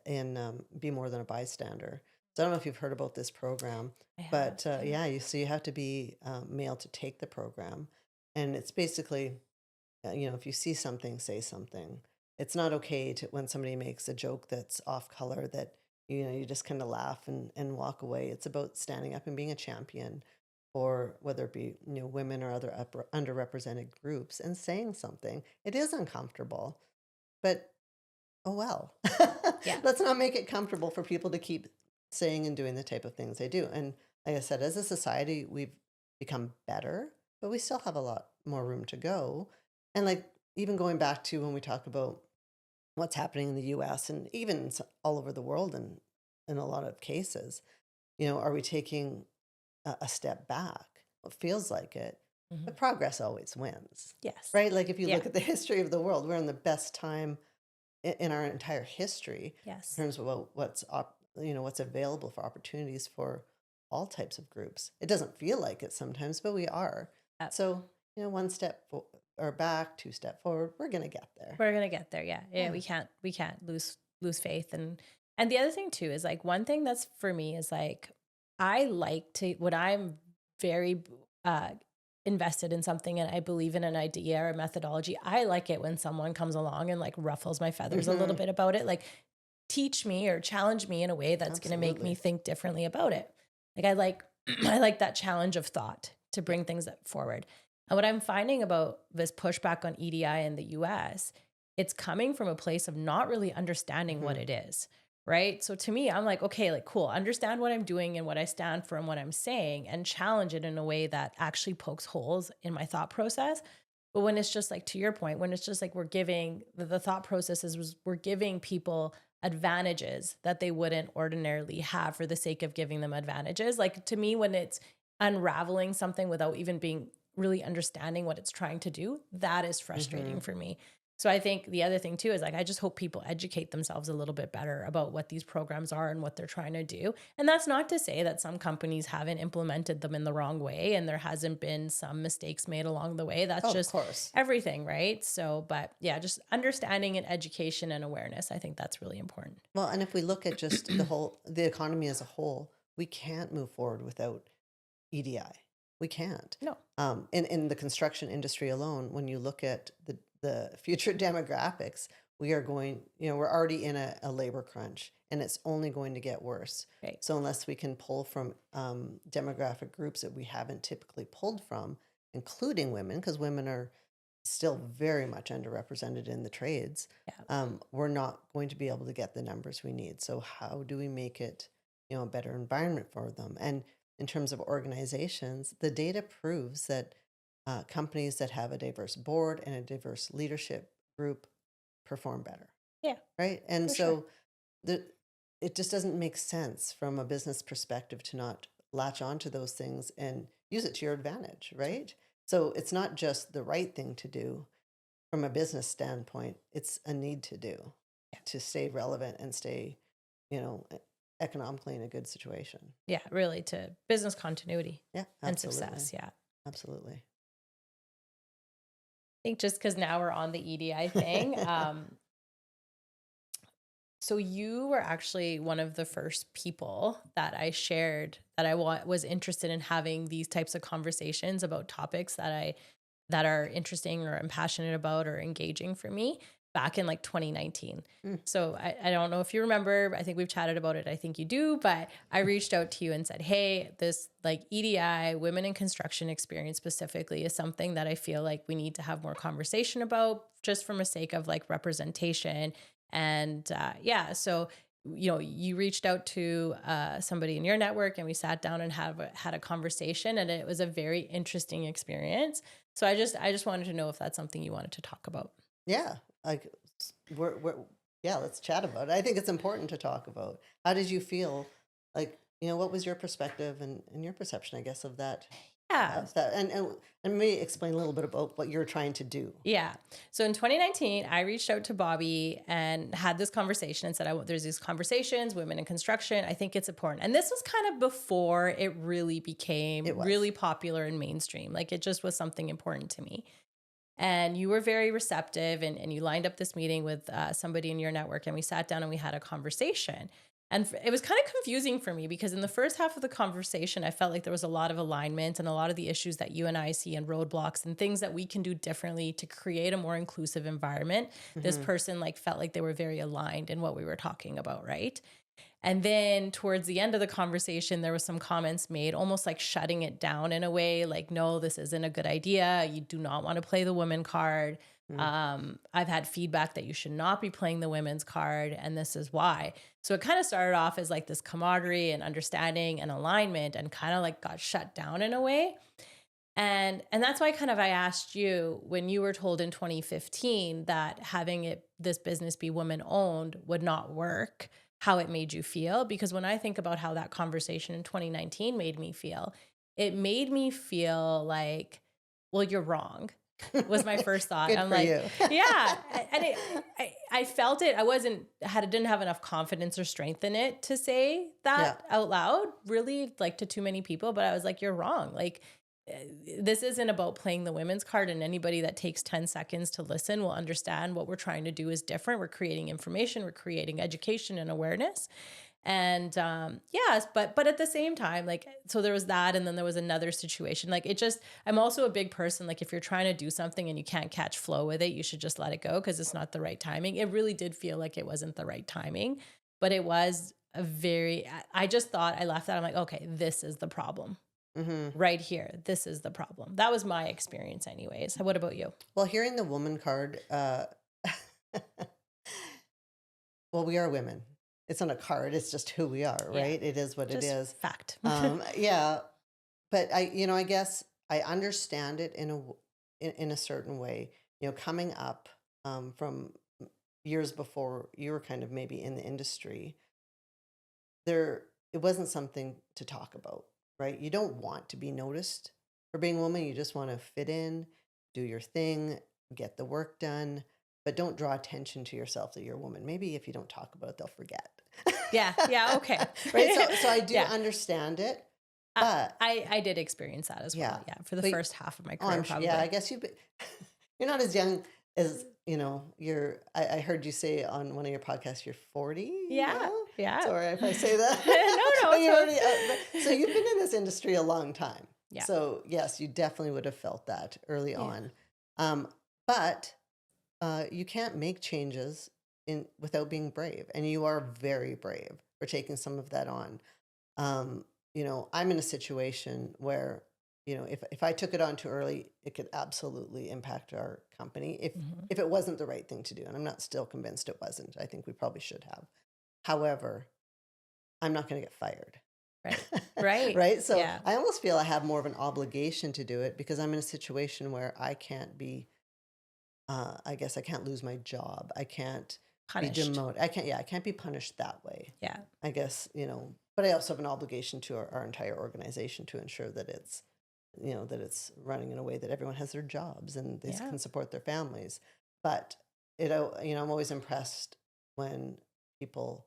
in Be More Than a Bystander. So I don't know if you've heard about this program, I have, but yeah. yeah, so you have to be male to take the program. And it's basically, if you see something, say something. It's not okay to when somebody makes a joke that's off color that, you just kind of laugh and walk away. It's about standing up and being a champion or whether it be women or other underrepresented groups and saying something. It is uncomfortable, but oh well. Yeah. Let's not make it comfortable for people to keep saying and doing the type of things they do. And like I said, as a society, we've become better, but we still have a lot more room to go. And like even going back to when we talk about what's happening in the US and even all over the world and in a lot of cases, are we taking a step back? Well, it feels like it, Mhm. but progress always wins, Yes. right? Like if you Yeah. look at the history of the world, we're in the best time in our entire history in Yes. terms of what's available for opportunities for all types of groups. It doesn't feel like it sometimes, but we are. Uh, So, one step or back, two step forward, we're going to get there. We're gonna get there. Yeah. Yeah. Yeah. We can't lose faith. And the other thing too is like one thing that's for me is like I like to when I'm very uh invested in something and I believe in an idea or a methodology, I like it when someone comes along and like ruffles my feathers a little Hmm. bit about it. Like teach me or challenge me in a way that's gonna make me Absolutely. think differently about it. Like I like I like that challenge of thought to Yeah. bring things forward. And what I'm finding about this pushback on EDI in the US, it's coming from a place of not really understanding what Hmm. it is. Right. So to me, I'm like, okay, like, cool, understand what I'm doing and what I stand for and what I'm saying and challenge it in a way that actually pokes holes in my thought process. But when it's just like, to your point, when it's just like we're giving the thought processes, we're giving people advantages that they wouldn't ordinarily have for the sake of giving them advantages. Like to me, when it's unraveling something without even being really understanding what it's trying to do, that is frustrating Hmm. for me. So I think the other thing too is like I just hope people educate themselves a little bit better about what these programs are and what they're trying to do. And that's not to say that some companies haven't implemented them in the wrong way and there hasn't been some mistakes made along the way. That's Oh, of just course. everything, right? So, but yeah, just understanding and education and awareness, I think that's really important. Well, and if we look at just the economy as a whole, we can't move forward without EDI. We can't. No. In the construction industry alone, when you look at the future demographics, we're already in a labor crunch and it's only going to get worse. Right. So unless we can pull from demographic groups that we haven't typically pulled from, including women, because women are still very much underrepresented in the trades, Yeah. we're not going to be able to get the numbers we need. So how do we make it, a better environment for them? And in terms of organizations, the data proves that companies that have a diverse board and a diverse leadership group perform better, Yeah, right? And for sure. so the it just doesn't make sense from a business perspective to not latch onto those things and use it to your advantage, right? So it's not just the right thing to do from a business standpoint, it's a need to do Yeah. to stay relevant and stay, you know, e- economically in a good situation. Yeah, really to business continuity Yeah, and absolutely. success. Yeah. Absolutely. I think just because now we're on the EDI thing, so you were actually one of the first people that I shared that was interested in having these types of conversations about topics that are interesting or I'm passionate about or engaging for me back in like 2019. Mm. So I don't know if you remember, I think we've chatted about it. I think you do, but I reached out to you and said, hey, this like EDI, women in construction experience specifically, is something that I feel like we need to have more conversation about just from a sake of like representation. And yeah, so you reached out to somebody in your network and we sat down and had a conversation and it was a very interesting experience. So I just wanted to know if that's something you wanted to talk about. Yeah, like we're yeah, let's chat about it. I think it's important to talk about. How did you feel? Like, what was your perspective and your perception, I guess, of that Yeah. And maybe explain a little bit about what you're trying to do. Yeah. So in 2019, I reached out to Bobby and had this conversation and said, there's these conversations, women in construction. I think it's important. And this was kind of before it really became It was. really popular and mainstream. Like it just was something important to me. And you were very receptive and you lined up this meeting with somebody in your network and we sat down and we had a conversation. And it was kind of confusing for me because in the first half of the conversation, I felt like there was a lot of alignment and a lot of the issues that you and I see and roadblocks and things that we can do differently to create a more inclusive environment. This person like felt like they were very aligned in what we were talking about, right? And then towards the end of the conversation, there was some comments made, almost like shutting it down in a way, like, no, this isn't a good idea. You do not want to play the women card. I've had feedback that you should not be playing the women's card, and this is why. So it kind of started off as like this camaraderie and understanding and alignment, and kind of like got shut down in a way. And that's why kind of I asked you when you were told in 2015 that having this business be women owned would not work, how it made you feel. Because when I think about how that conversation in 2019 made me feel, it made me feel like, well, you're wrong, was my first thought. Good I'm for like, you. yeah. And I felt it. Didn't have enough confidence or strength in it to say that out loud, really, like to too many people. But I was like, you're wrong. Like, this isn't about playing the women's card, and anybody that takes 10 seconds to listen will understand what we're trying to do is different. We're creating information, we're creating education and awareness. And yes, but at the same time, like, so there was that, and then there was another situation. Like I'm also a big person. Like if you're trying to do something and you can't catch flow with it, you should just let it go because it's not the right timing. It really did feel like it wasn't the right timing, but it was I just thought I left that. I'm like, okay, this is the problem. Right here. This is the problem. That was my experience anyways. What about you? Well, hearing the woman card, well, we are women. It's not a card. It's just who we are, right? It is what Just it is. fact. Yeah. But I guess I understand it in a certain way, coming up from years before you were kind of maybe in the industry, it wasn't something to talk about, right? You don't want to be noticed for being a woman. You just want to fit in, do your thing, get the work done, but don't draw attention to yourself that you're a woman. Maybe if you don't talk about it, they'll forget. Yeah. Okay. Right. So I do understand it, but I did experience that as well. Yeah. For the first half of my career, probably. Yeah, I guess you're not as young as, I heard you say on one of your podcasts, you're 40. Yeah. Yeah. Sorry if I say that. No. So you've been in this industry a long time. Yeah. So yes, you definitely would have felt that early on. But you can't make changes without being brave. And you are very brave for taking some of that on. I'm in a situation where, if I took it on too early, it could absolutely impact our company if it wasn't the right thing to do. And I'm not still convinced it wasn't. I think we probably should have. However, I'm not going to get fired. Right. Right. So I almost feel I have more of an obligation to do it because I'm in a situation where I can't be, I guess I can't lose my job. I can't be demoted. I can't be punished that way. Yeah. I guess, but I also have an obligation to our entire organization to ensure that it's, that it's running in a way that everyone has their jobs and they can support their families. But, I'm always impressed when people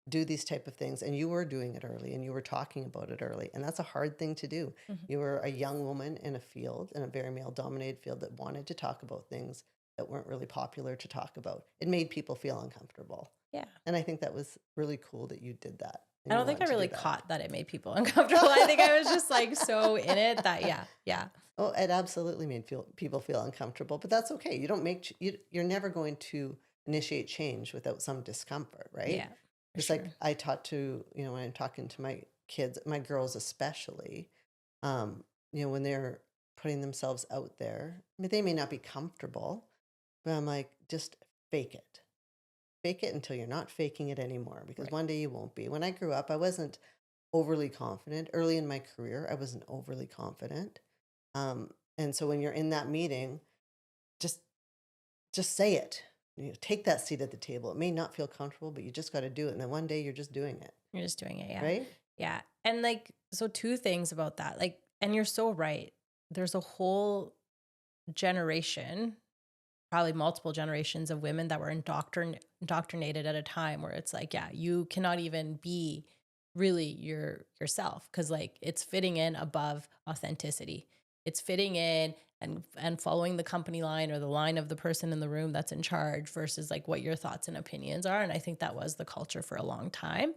do these type of things, and you were doing it early and you were talking about it early, and that's a hard thing to do. You were a young woman in a very male dominated field that wanted to talk about things that weren't really popular to talk about. It made people feel uncomfortable. Yeah. And I think that was really cool that you did that. I don't think I really caught that it made people uncomfortable. I think I was just like so in it that yeah. Oh, it absolutely made people feel uncomfortable, but that's okay. You don't you're never going to initiate change without some discomfort, right? Yeah. It's like I taught to, when I'm talking to my kids, my girls especially, when they're putting themselves out there, I mean, they may not be comfortable, but I'm like, just fake it. Fake it until you're not faking it anymore, because one day you won't be. When I grew up, I wasn't overly confident. Early in my career, I wasn't overly confident. And so when you're in that meeting, just say it. Take that seat at the table. It may not feel comfortable, but you just got to do it. And then one day you're just doing it. You're just doing it. Yeah. Right? Yeah. And so two things about that. Like And you're so right. There's a whole generation, probably multiple generations of women that were indoctrinated at a time where it's like, yeah, you cannot even be really yourself because like it's fitting in above authenticity. It's fitting in and following the company line or the line of the person in the room that's in charge versus like what your thoughts and opinions are. And I think that was the culture for a long time.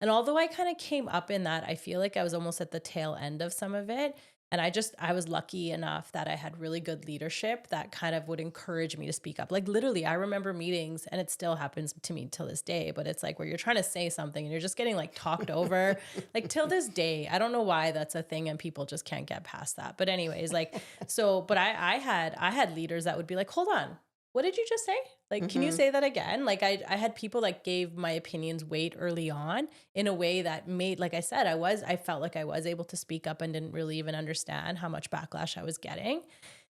And although I kind of came up in that, I feel like I was almost at the tail end of some of it. And I was lucky enough that I had really good leadership that kind of would encourage me to speak up. Like literally, I remember meetings, and it still happens to me till this day, but it's like where you're trying to say something and you're just getting like talked over. Like till this day, I don't know why that's a thing and people just can't get past that. But anyways, like, so, but I had leaders that would be like, hold on, what did you just say? Like, can you Mhm. say that again? Like I had people that gave my opinions weight early on in a way that made, like I said, I felt like I was able to speak up and didn't really even understand how much backlash I was getting.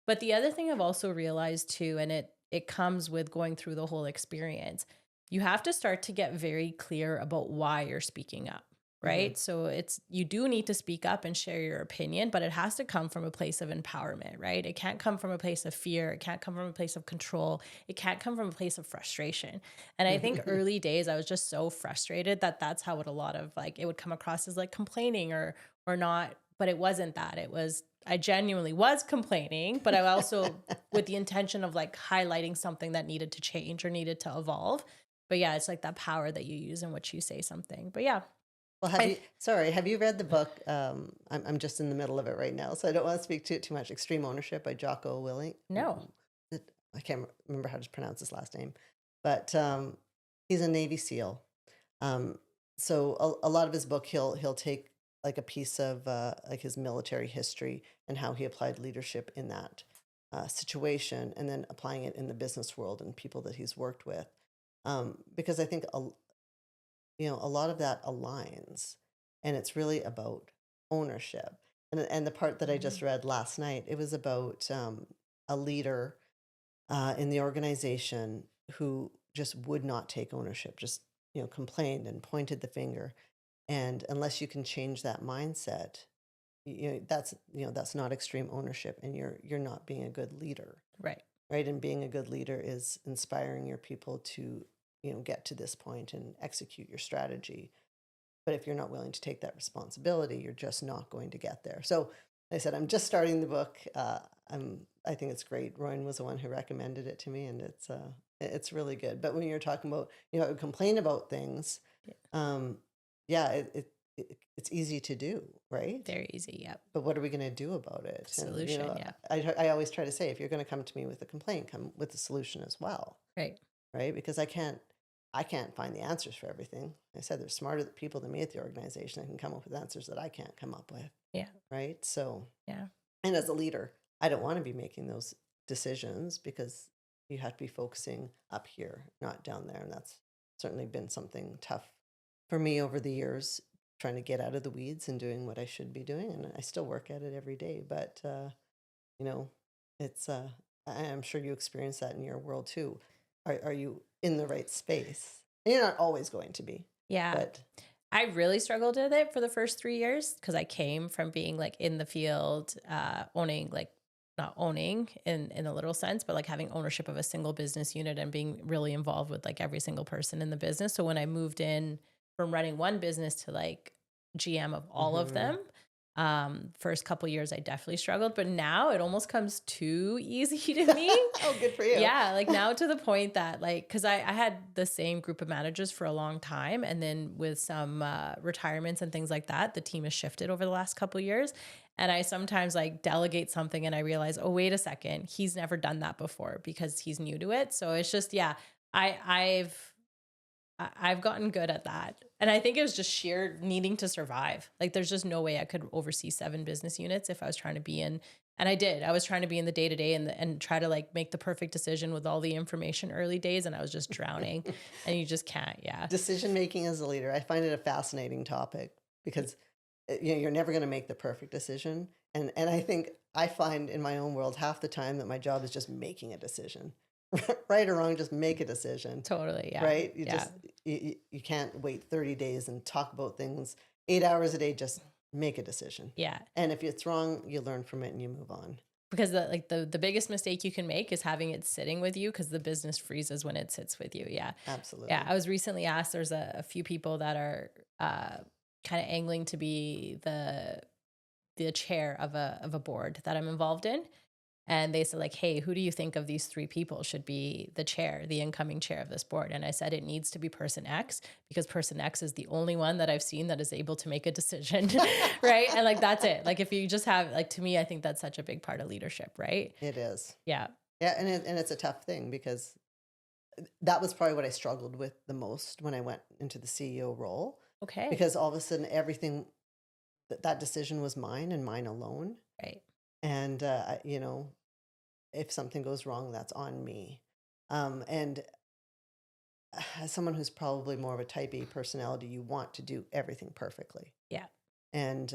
But the other thing I've also realized too, and it comes with going through the whole experience, you have to start to get very clear about why you're speaking up. Mhm. Right. So you do need to speak up and share your opinion, but it has to come from a place of empowerment, right? It can't come from a place of fear. It can't come from a place of control. It can't come from a place of frustration. And I think early days, I was just so frustrated that that's how a lot of like, it would come across as like complaining or not, but it wasn't that. It was, I genuinely was complaining, but I also with the intention of like highlighting something that needed to change or needed to evolve. But yeah, it's like that power that you use in which you say something. But yeah, Well, I have you read the book? I'm just in the middle of it right now, so I don't want to speak too much. Extreme Ownership by Jocko Willing. no. I can't remember how to pronounce his last name, but he's a Navy SEAL. Um, so a lot of his book, he'll take like a piece of like his military history and how he applied leadership in that situation, and then applying it in the business world and people that he's worked with. Because I think a lot of that aligns, and it's really about ownership. And the part that I Mhm. just read last night, it was about a leader in the organization who just would not take ownership, just complained and pointed the finger. And unless you can change that mindset, that's not extreme ownership, and you're not being a good leader, Right. right? And being a good leader is inspiring your people to get to this point and execute your strategy. But if you're not willing to take that responsibility, you're just not going to get there. So like I said, I'm just starting the book. I think it's great. Royan was the one who recommended it to me, and it's really good. But when you're talking about, I would complain about things. Yeah. Um, yeah, it's easy to do, right? Very easy. Yep. But what are we going to do about it? And Solution. Yeah. I always try to say, if you're going to come to me with a complaint, come with a solution as well, Right. right? Because I can't find the answers for everything. I said there's smarter people than me at the organization that can come up with answers that I can't come up with, Yeah. right? So, Yeah. and as a leader, I don't want to be making those decisions because you have to be focusing up here, not down there. And that's certainly been something tough for me over the years, trying to get out of the weeds and doing what I should be doing. And I still work at it every day. But, you know, it's, I'm sure you experience that in your world too. Are you in the right space? And you're not always going to be, Yeah. but I really struggled with it for the first 3 years because I came from being like in the field, owning like not owning in a literal sense, but like having ownership of a single business unit and being really involved with like every single person in the business. So when I moved in from running one business to like GM of all of mhm. them, first couple years I definitely struggled, but now it almost comes too easy to me. Oh, good for you. Yeah, like now to the point that like, cause I had the same group of managers for a long time. And then with some retirements and things like that, the team has shifted over the last couple of years. And I sometimes like delegate something and I realize, oh, wait a second, he's never done that before because he's new to it. So it's just, yeah, I, I've, I've gotten good at that. And I think it was just sheer needing to survive. Like there's just no way I could oversee 7 business units if I was trying to be in, and I did. I was trying to be in the day to day and try to like make the perfect decision with all the information early days, and I was just drowning. And you just can't. Yeah. Decision making as a leader, I find it a fascinating topic because you're never going to make the perfect decision, and I think I find in my own world half the time that my job is just making a decision, right or wrong, just make a decision, Totally. Yeah. right? You Yeah. just you can't wait 30 days and talk about things 8 hours a day. Just make a decision. Yeah. And if it's wrong, you learn from it and you move on. Because the biggest mistake you can make is having it sitting with you, because the business freezes when it sits with you. Yeah. Yeah. Absolutely. I was recently asked, there's a few people that are kind of angling to be the chair of a board that I'm involved in. And they said, like, hey, who do you think of these three people should be the chair, the incoming chair of this board? And I said, it needs to be person X, because person X is the only one that I've seen that is able to make a decision. Right. And like, that's it. Like, if you just have, like, to me, I think that's such a big part of leadership. Right. It is. Yeah. Yeah. And it's a tough thing, because that was probably what I struggled with the most when I went into the CEO role, Okay. because all of a sudden everything, that decision was mine and mine alone. Right. And, if something goes wrong, that's on me. And as someone who's probably more of a type A personality, you want to do everything perfectly. Yeah. And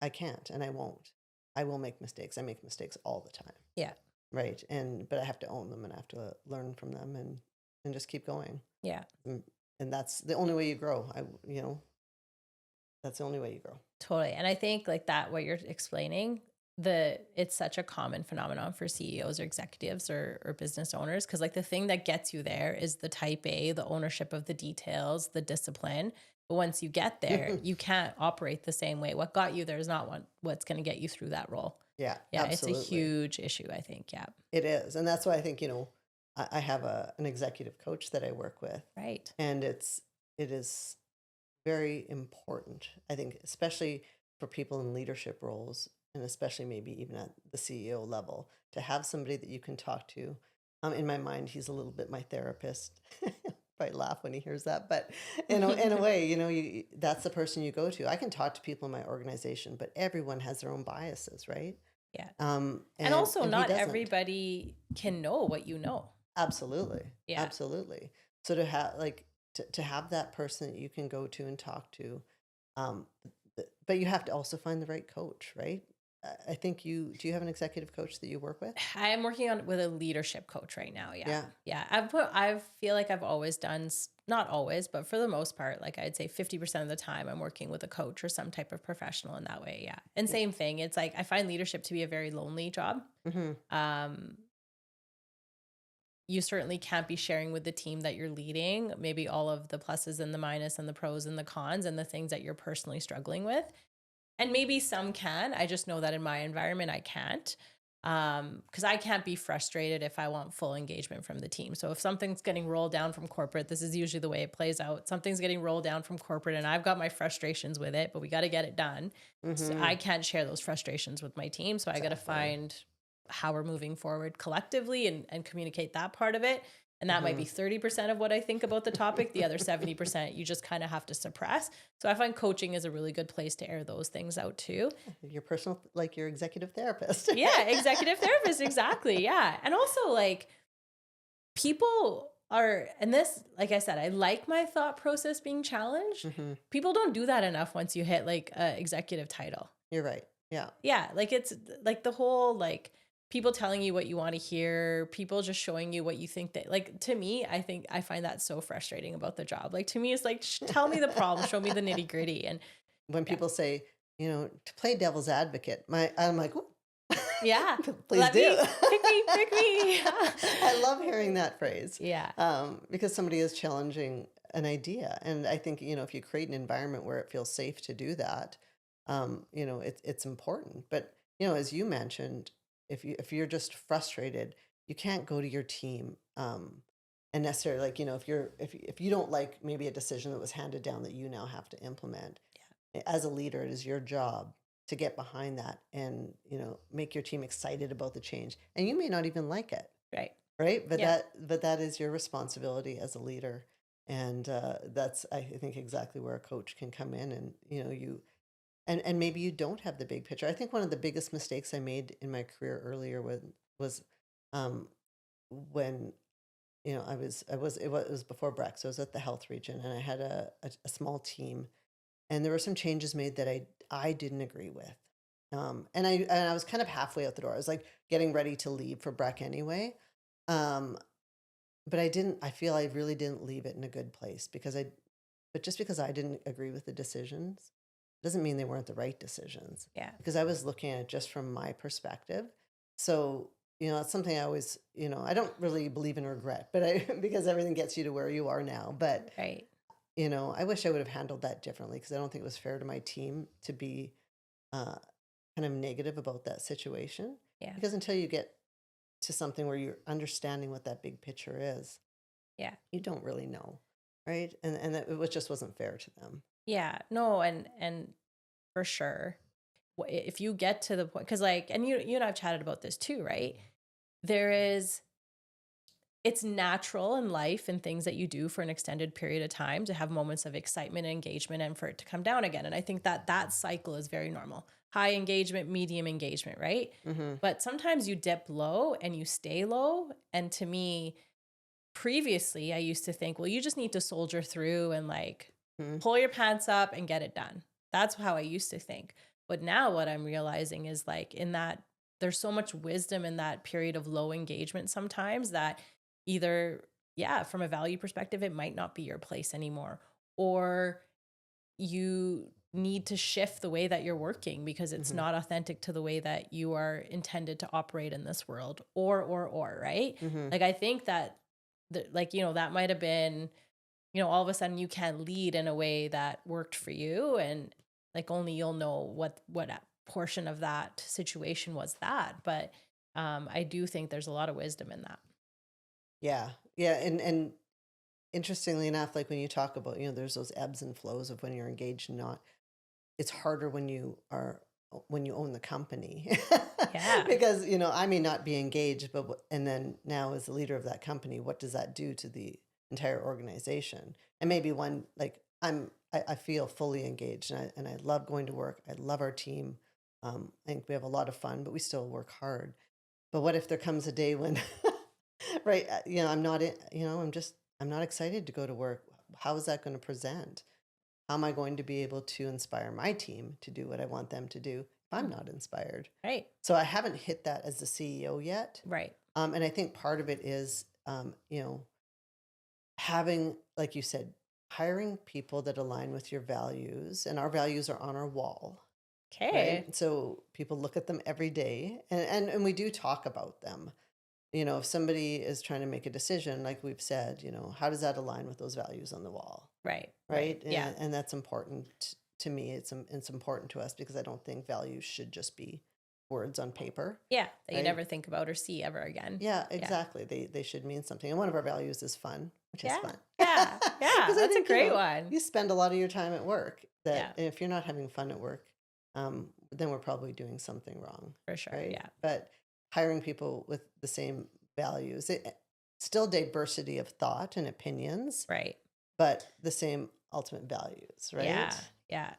I can't, and I won't. I will make mistakes. I make mistakes all the time. Yeah. Right. But I have to own them, and I have to learn from them, and just keep going. Yeah. And that's the only way you grow. That's the only way you grow. Totally. And I think, like, that, what you're explaining, it's such a common phenomenon for CEOs or executives or business owners. Cause like, the thing that gets you there is the type A, the ownership of the details, the discipline. But once you get there, you can't operate the same way. What got you there is not what's going to get you through that role. Yeah. Yeah. Absolutely. It's a huge issue, I think. Yeah. It is. And that's why I think, I have an executive coach that I work with. Right. And it is very important, I think, especially for people in leadership roles, and especially maybe even at the CEO level, to have somebody that you can talk to. In my mind, he's a little bit my therapist. Probably laugh when he hears that, but in a way, that's the person you go to. I can talk to people in my organization, but everyone has their own biases, right? Yeah. And also, he not doesn't. everybody can know what you know. Absolutely. Yeah. Absolutely. So to have to have that person that you can go to and talk to, but you have to also find the right coach, right? I think do you have an executive coach that you work with? I am working with a leadership coach right now. Yeah. Yeah. Yeah. I feel like I've always done, not always, but for the most part, like, I'd say 50% of the time I'm working with a coach or some type of professional in that way. Yeah. And same thing. It's like, I find leadership to be a very lonely job. Mm-hmm. You certainly can't be sharing with the team that you're leading, maybe all of the pluses and the minus and the pros and the cons and the things that you're personally struggling with. And maybe some can. I just know that in my environment, I can't. Because I can't be frustrated if I want full engagement from the team. So if something's getting rolled down from corporate, this is usually the way it plays out. Something's getting rolled down from corporate and I've got my frustrations with it, but we got to get it done. So I can't share those frustrations with my team. So I got to find how we're moving forward collectively and communicate that part of it. And that might be 30% of what I think about the topic. The other 70%, you just kind of have to suppress. So I find coaching is a really good place to air those things out too. Your personal, like your executive therapist. Yeah, executive therapist. Exactly. Yeah. And also, like, people are, and this, like I said, I like my thought process being challenged. People don't do that enough once you hit like a executive title. You're right. Yeah. Yeah. Like, it's like the whole, like, people telling you what you want to hear, people just showing you what you think that, like, to me, I find that so frustrating about the job. Like, to me, it's like, tell me the problem, show me the nitty gritty. And when people say, to play devil's advocate, I'm like, ooh. Yeah, please do. Pick me. Yeah. I love hearing that phrase. Yeah. Because somebody is challenging an idea. And I think, if you create an environment where it feels safe to do that, it's important. But, as you mentioned, if you're just frustrated, you can't go to your team and necessarily, like, if you don't like maybe a decision that was handed down that you now have to implement. Yeah. As a leader, it is your job to get behind that and make your team excited about the change. And you may not even like it. Right. But that is your responsibility as a leader. And that's, I think, exactly where a coach can come in, and and maybe you don't have the big picture. I think one of the biggest mistakes I made in my career earlier was when it was before Breck, so I was at the health region, and I had a small team, and there were some changes made that I didn't agree with, and I was kind of halfway out the door. I was like getting ready to leave for Breck anyway, but I didn't. I feel I really didn't leave it in a good place, but just because I didn't agree with the decisions doesn't mean they weren't the right decisions. Yeah. Because I was looking at it just from my perspective. So, it's something I always, I don't really believe in regret, but because everything gets you to where you are now. But, Right. I wish I would have handled that differently because I don't think it was fair to my team to be uh, kind of negative about that situation. Yeah. Because until you get to something where you're understanding what that big picture is, Yeah. you don't really know. Right. And just wasn't fair to them. Yeah. No, and for sure. If you get to the point, because like, and you and I've chatted about this too, right? There is, it's natural in life and things that you do for an extended period of time to have moments of excitement and engagement and for it to come down again. And I think that that cycle is very normal. High engagement, medium engagement, right? Mm-hmm. But sometimes you dip low and you stay low. And to me, previously, I used to think, well, you just need to soldier through and like pull your pants up and get it done. That's how I used to think. But now what I'm realizing is like in that there's so much wisdom in that period of low engagement sometimes that either, yeah, from a value perspective, it might not be your place anymore, or you need to shift the way that you're working because it's not authentic to the way that you are intended to operate in this world, or, right? Like, I think that, like, that might have been, all of a sudden you can't lead in a way that worked for you. And like, only you'll know what portion of that situation was that. But I do think there's a lot of wisdom in that. Yeah. Yeah. And interestingly enough, like when you talk about, there's those ebbs and flows of when you're engaged and not, it's harder when you own the company. Yeah. Because, I may not be engaged, but, and then now as the leader of that company, what does that do to the entire organization? And maybe one, like I feel fully engaged and I love going to work. I love our team. I think we have a lot of fun, but we still work hard. But what if there comes a day when, right, I'm not, I'm not excited to go to work. How is that going to present? How am I going to be able to inspire my team to do what I want them to do if I'm not inspired? Right. So I haven't hit that as the CEO yet. Right. And I think part of it is, having, like you said, hiring people that align with your values, and our values are on our wall. Okay. Right. So people look at them every day and we do talk about them. If somebody is trying to make a decision, like we've said, how does that align with those values on the wall? Right. Right. Yeah. And that's important to me. It's important to us because I don't think values should just be words on paper. Yeah. That you right? never think about or see ever again. Yeah, exactly. They should mean something. And one of our values is fun, which is fun. Yeah. Yeah. 'Cause I That's a think, great one. You spend a lot of your time at work that Yeah. if you're not having fun at work, then we're probably doing something wrong. For sure. Right. Yeah. But hiring people with the same values, still diversity of thought and opinions, Right. but the same ultimate values. Right. Yeah. Yeah.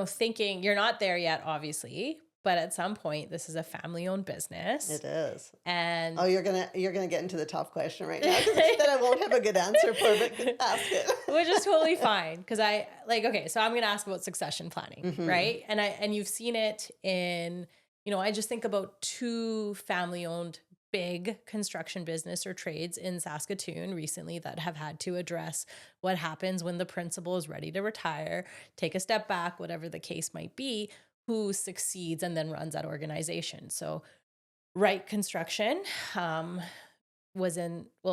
Thinking you're not there yet, obviously, but at some point, this is a family-owned business. It is. And Oh, you're gonna get into the tough question right now 'cause that I won't have a good answer for, but ask it. which is totally fine because I like, okay, so I'm going to ask about succession planning, right? And you've seen it in, I just think about two family-owned big construction business or trades in Saskatoon recently that have had to address what happens when the principal is ready to retire, take a step back, whatever the case might be, who succeeds and then runs that organization. So Breck Construction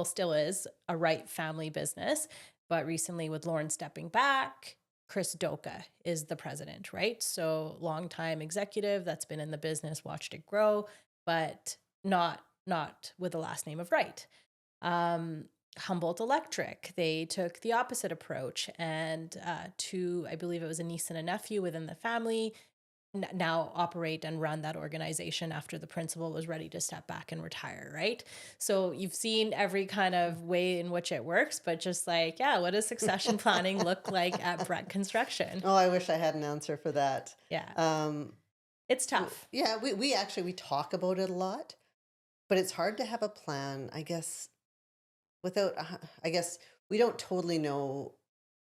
still is a Wright family business, but recently with Lauren stepping back, Chris Doka is the president, right? So longtime executive that's been in the business, watched it grow, but not with the last name of Wright. Humboldt Electric, they took the opposite approach, and I believe it was a niece and a nephew within the family, now operate and run that organization after the principal was ready to step back and retire, right? So you've seen every kind of way in which it works, but just like, yeah, what does succession planning look like at Breck Construction? Oh, I wish I had an answer for that. Yeah. It's tough. Yeah, we talk about it a lot, but it's hard to have a plan, I guess, I guess we don't totally know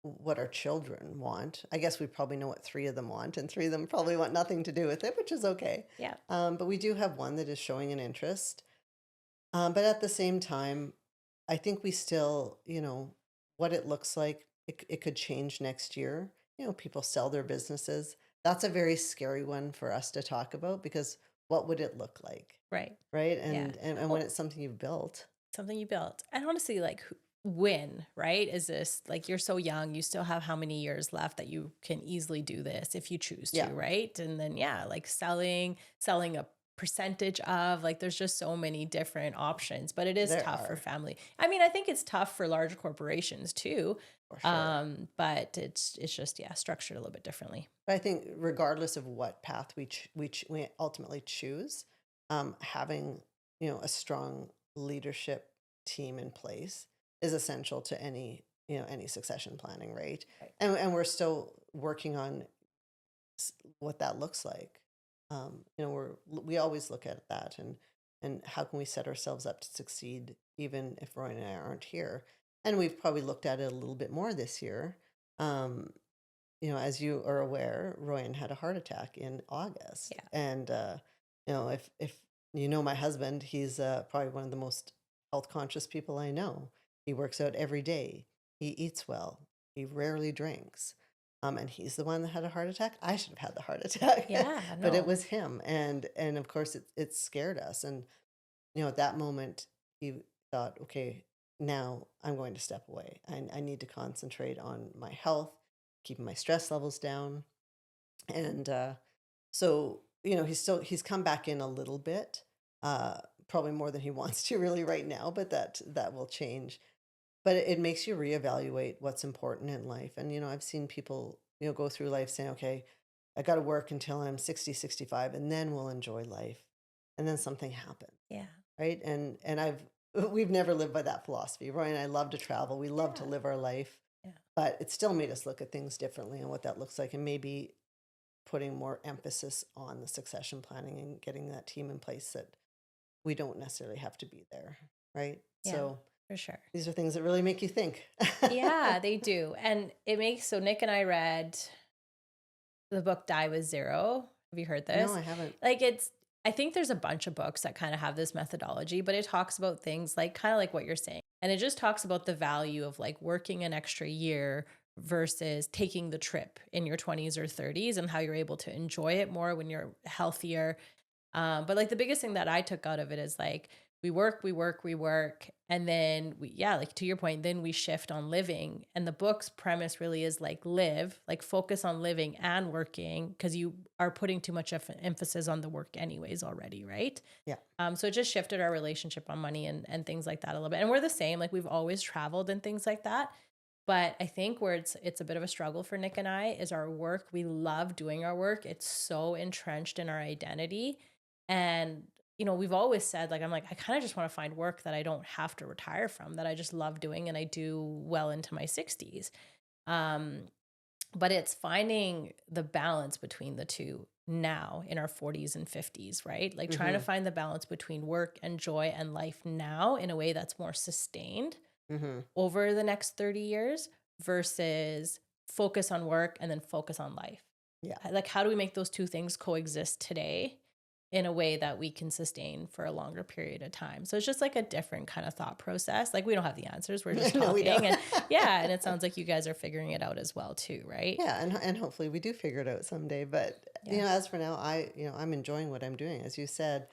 what our children want. I guess we probably know what 3 of them want, and 3 of them probably want nothing to do with it, which is okay. Yeah. But we do have one that is showing an interest. But at the same time, I think we still, what it looks like, it could change next year. people sell their businesses. That's a very scary one for us to talk about because what would it look like? Right. Right. Yeah. And when Well, it's something you've built. something you built. And honestly, like when, right? Is this like you're so young, you still have how many years left that you can easily do this if you choose Yeah, to, right? And then yeah, like selling a percentage of like there's just so many different options, but it is there tough for are family. I mean, I think it's tough for large corporations too. for sure. But it's just yeah, structured a little bit differently. But I think regardless of what path we ultimately choose, having a strong leadership team in place is essential to any succession planning, right? Right. And we're still working on what that looks like. We always look at that and how can we set ourselves up to succeed even if Roy and I aren't here. And we've probably looked at it a little bit more this year. Um, as you are aware, Royan had a heart attack in August, Yeah. and if you know my husband, he's probably one of the most health conscious people I know. He works out every day. He eats well. He rarely drinks. And he's the one that had a heart attack. I should have had the heart attack, Yeah, but it no. was him, and of course it scared us. And at that moment, he thought, okay, now I'm going to step away. I need to concentrate on my health, keeping my stress levels down. And so, he's come back in a little bit, probably more than he wants to really right now, but that will change. But it makes you reevaluate what's important in life. And, I've seen people, go through life saying, okay, I got to work until I'm 60, 65, and then we'll enjoy life. And then something happens, Yeah. right? And we've never lived by that philosophy. Roy and I love to travel. We love to Yeah. live our life, Yeah. but it still made us look at things differently and what that looks like, and maybe putting more emphasis on the succession planning and getting that team in place that we don't necessarily have to be there, right? Yeah, So for sure. these are things that really make you think. Yeah, they do. And it makes so Nick and I read the book Die with Zero. Have you heard No, this? I haven't. Like I think there's a bunch of books that kind of have this methodology, but it talks about things like kind of like what you're saying. And it just talks about the value of like working an extra year versus taking the trip in your 20s or 30s and how you're able to enjoy it more when you're healthier. But like the biggest thing that I took out of it is like we work, and then yeah, like to your point, then we shift on living. And the book's premise really is like live, like focus on living and working because you are putting too much emphasis on the work anyways already, right? Yeah. So it just shifted our relationship on money and things like that a little bit. And we're the same, like we've always traveled and things like that. But I think where it's a bit of a struggle for Nick and I is our work. We love doing our work. It's so entrenched in our identity. And, we've always said, like, I'm like, I kind of just want to find work that I don't have to retire from, that I just love doing and I do well into my 60s. Um, but it's finding the balance between the two now in our 40s and 50s, right? Like trying to Mm-hmm. find the balance between work and joy and life now in a way that's more sustained Mm-hmm. over the next 30 years versus focus on work and then focus on life. Yeah. Like, how do we make those two things coexist today in a way that we can sustain for a longer period of time? So it's just like a different kind of thought process. Like, we don't have the answers. We're just No, we talking. don't. And yeah, and it sounds like you guys are figuring it out as well too, right? Yeah, and hopefully we do figure it out someday. But Yeah. as for now, I'm enjoying what I'm doing, as you said.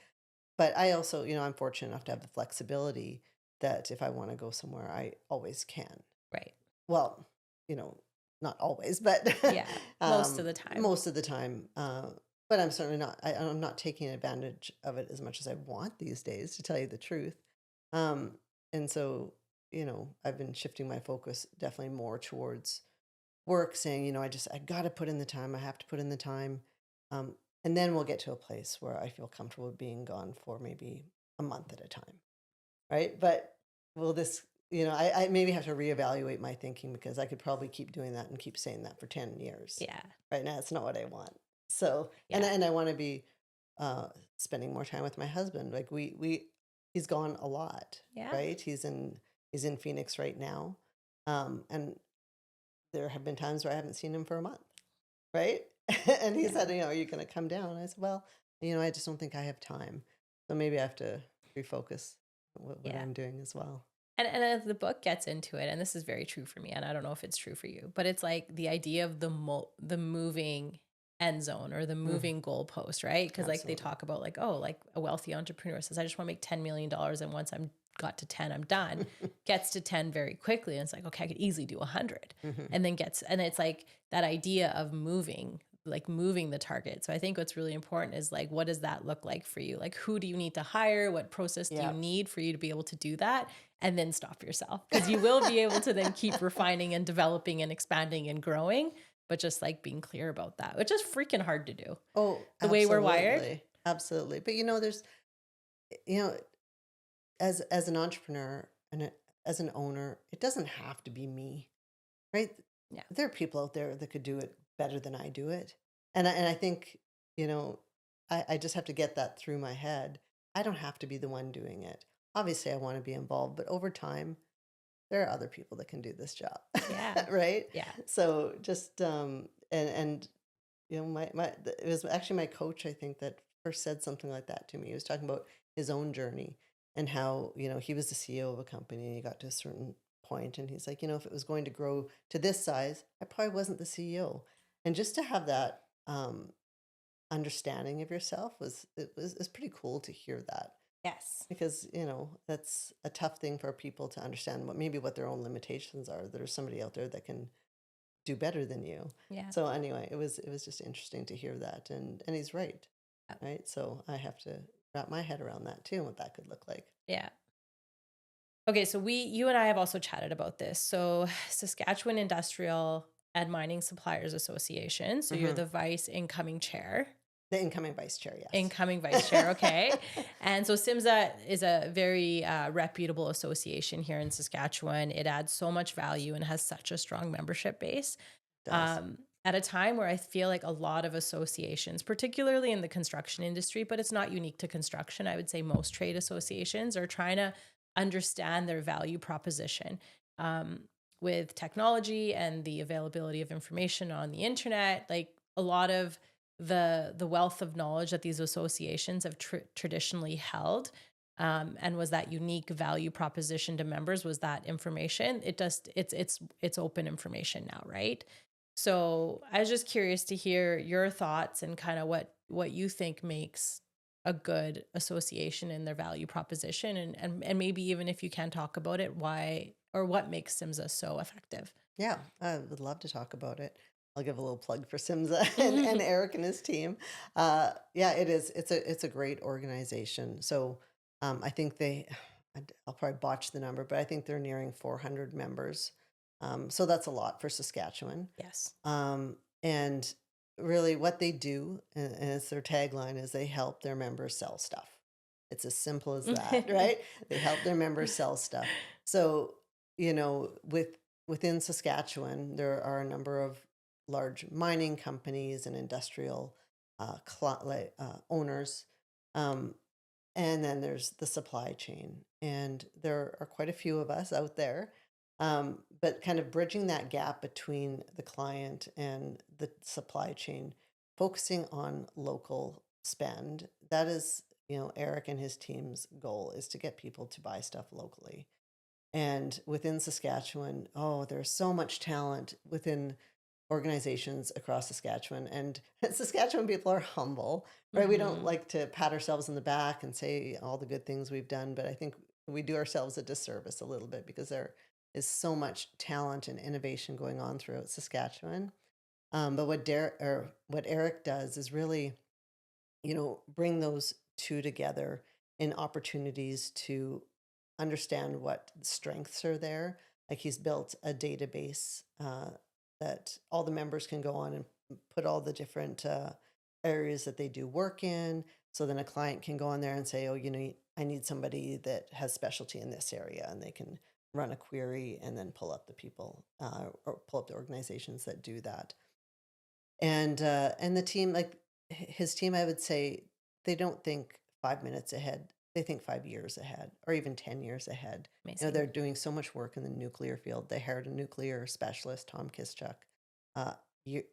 But I also, I'm fortunate enough to have the flexibility that if I want to go somewhere, I always can. Right. Well, not always, but Yeah. Most of the time. most of the time. But I'm certainly not. I'm not taking advantage of it as much as I want these days, to tell you the truth. Um, and so, I've been shifting my focus definitely more towards work, saying, I got to put in the time. I have to put in the time. Um, and then we'll get to a place where I feel comfortable being gone for maybe a month at a time. Right. But will this, I maybe have to reevaluate my thinking because I could probably keep doing that and keep saying that for 10 years. Yeah. Right now, it's not what I want. So, and, Yeah. and I want to be spending more time with my husband. Like he's gone a lot, Yeah. right? He's in Phoenix right now. And there have been times where I haven't seen him for a month, right? And he Yeah. said, are you going to come down? I said, well, I just don't think I have time. So maybe I have to refocus what Yeah. I'm doing as well. And the book gets into it, and this is very true for me, and I don't know if it's true for you, but it's like the idea of the moving end zone or the Mhm. moving goalpost, right? Because like they Absolutely. talk about like, oh, like a wealthy entrepreneur says, I just want to make $10 million, and once I'm got to 10, I'm done. Gets to 10 very quickly, and it's like, okay, I could easily do 100, Mhm. and then gets, and it's like that idea of moving, like moving the target. So I think what's really important is like, what does that look like for you? Like, who do you need to hire? What process do you Yeah. need for you to be able to do that? And then stop yourself, because you will be able to then keep refining and developing and expanding and growing, but just like being clear about that, which is freaking hard to do Oh, the way we're wired. absolutely. Absolutely. But there's you know, as an entrepreneur and as an owner, it doesn't have to be me, right? Yeah. There are people out there that could do it better than I do it. And I think, you know, I just have to get that through my head. I don't have to be the one doing it. Obviously, I want to be involved, but over time, there are other people that can do this job, Yeah. right? Yeah. So just and it was actually my coach, I think, that first said something like that to me. He was talking about his own journey and how, he was the CEO of a company and he got to a certain point and he's like, if it was going to grow to this size, I probably wasn't the CEO. And just to have that understanding of yourself is pretty cool to hear that Yes. because, that's a tough thing for people to understand what their own limitations are. There's somebody out there that can do better than you. Yeah. So anyway, it was just interesting to hear that, and he's right, Yeah. right. So I have to wrap my head around that too, and what that could look like. Yeah. Okay, so you and I have also chatted about this. So Saskatchewan Industrial and Mining Suppliers Association. So you're Hmm. the vice incoming chair. The incoming vice chair, yes. Incoming vice chair, okay. And so SIMSA is a very reputable association here in Saskatchewan. It adds so much value and has such a strong membership base. Does. At a time where I feel like a lot of associations, particularly in the construction industry, but it's not unique to construction, I would say most trade associations are trying to understand their value proposition. Um, with technology and the availability of information on the internet, like a lot of the wealth of knowledge that these associations have traditionally held, and was that unique value proposition to members, was that information. It's open information now, right? So I was just curious to hear your thoughts and kind of what you think makes a good association in their value proposition, and maybe even if you can talk about it, why or what makes SIMSA so effective. Yeah, I would love to talk about it. I'll give a little plug for Simza and Eric and his team. Yeah, it is. It's a great organization. So I think I'll probably botch the number, but I think they're nearing 400 members. So that's a lot for Saskatchewan. Yes. And really, what they do, and it's their tagline, is they help their members sell stuff. It's as simple as that, right? They help their members sell stuff. So, within Saskatchewan, there are a number of large mining companies and industrial owners. Um, and then there's the supply chain. And there are quite a few of us out there. But kind of bridging that gap between the client and the supply chain, focusing on local spend. That is, Eric and his team's goal is to get people to buy stuff locally. And within Saskatchewan, oh, there's so much talent within organizations across Saskatchewan. And Saskatchewan people are humble, right? We don't Hmm. like to pat ourselves on the back and say all the good things we've done, but I think we do ourselves a disservice a little bit because there is so much talent and innovation going on throughout Saskatchewan. But what Eric does is really, bring those two together in opportunities to understand what strengths are there. Like he's built a database that all the members can go on and put all the different areas that they do work in. So then a client can go on there and say, oh, I need somebody that has specialty in this area, and they can run a query and then pull up the people or pull up the organizations that do that. And the team, like his team, I would say they don't think 5 minutes ahead. They think 5 years ahead or even 10 years ahead. Amazing. They're doing so much work in the nuclear field. They hired a nuclear specialist, Tom Kischuk, uh,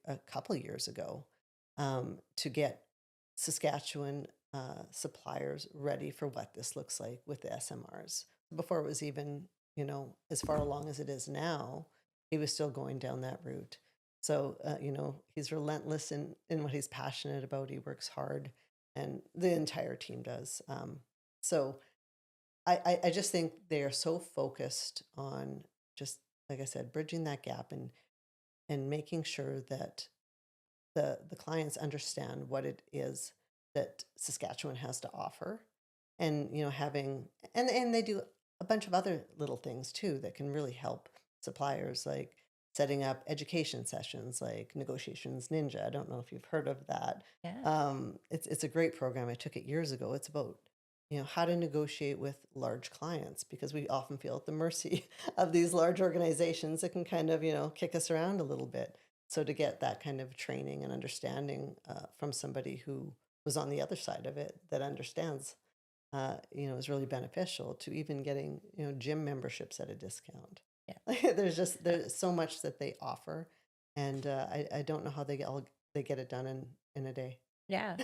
a couple years ago to get Saskatchewan suppliers ready for what this looks like with the SMRs before it was even as far along as it is now, he was still going down that route. So, he's relentless in what he's passionate about. He works hard, and the entire team does. So I just think they are so focused on, just like I said, bridging that gap and making sure that the clients understand what it is that Saskatchewan has to offer, and having, and they do a bunch of other little things too that can really help suppliers, like setting up education sessions like Negotiations Ninja. I don't know if you've heard of that. Yeah. It's a great program. I took it years ago. It's about how to negotiate with large clients, because we often feel at the mercy of these large organizations that can kind of kick us around a little bit. So to get that kind of training and understanding from somebody who was on the other side of it, that understands, is really beneficial, to even getting, gym memberships at a discount. Yeah. Like, there's so much that they offer, and I don't know how they get it done in a day. Yeah.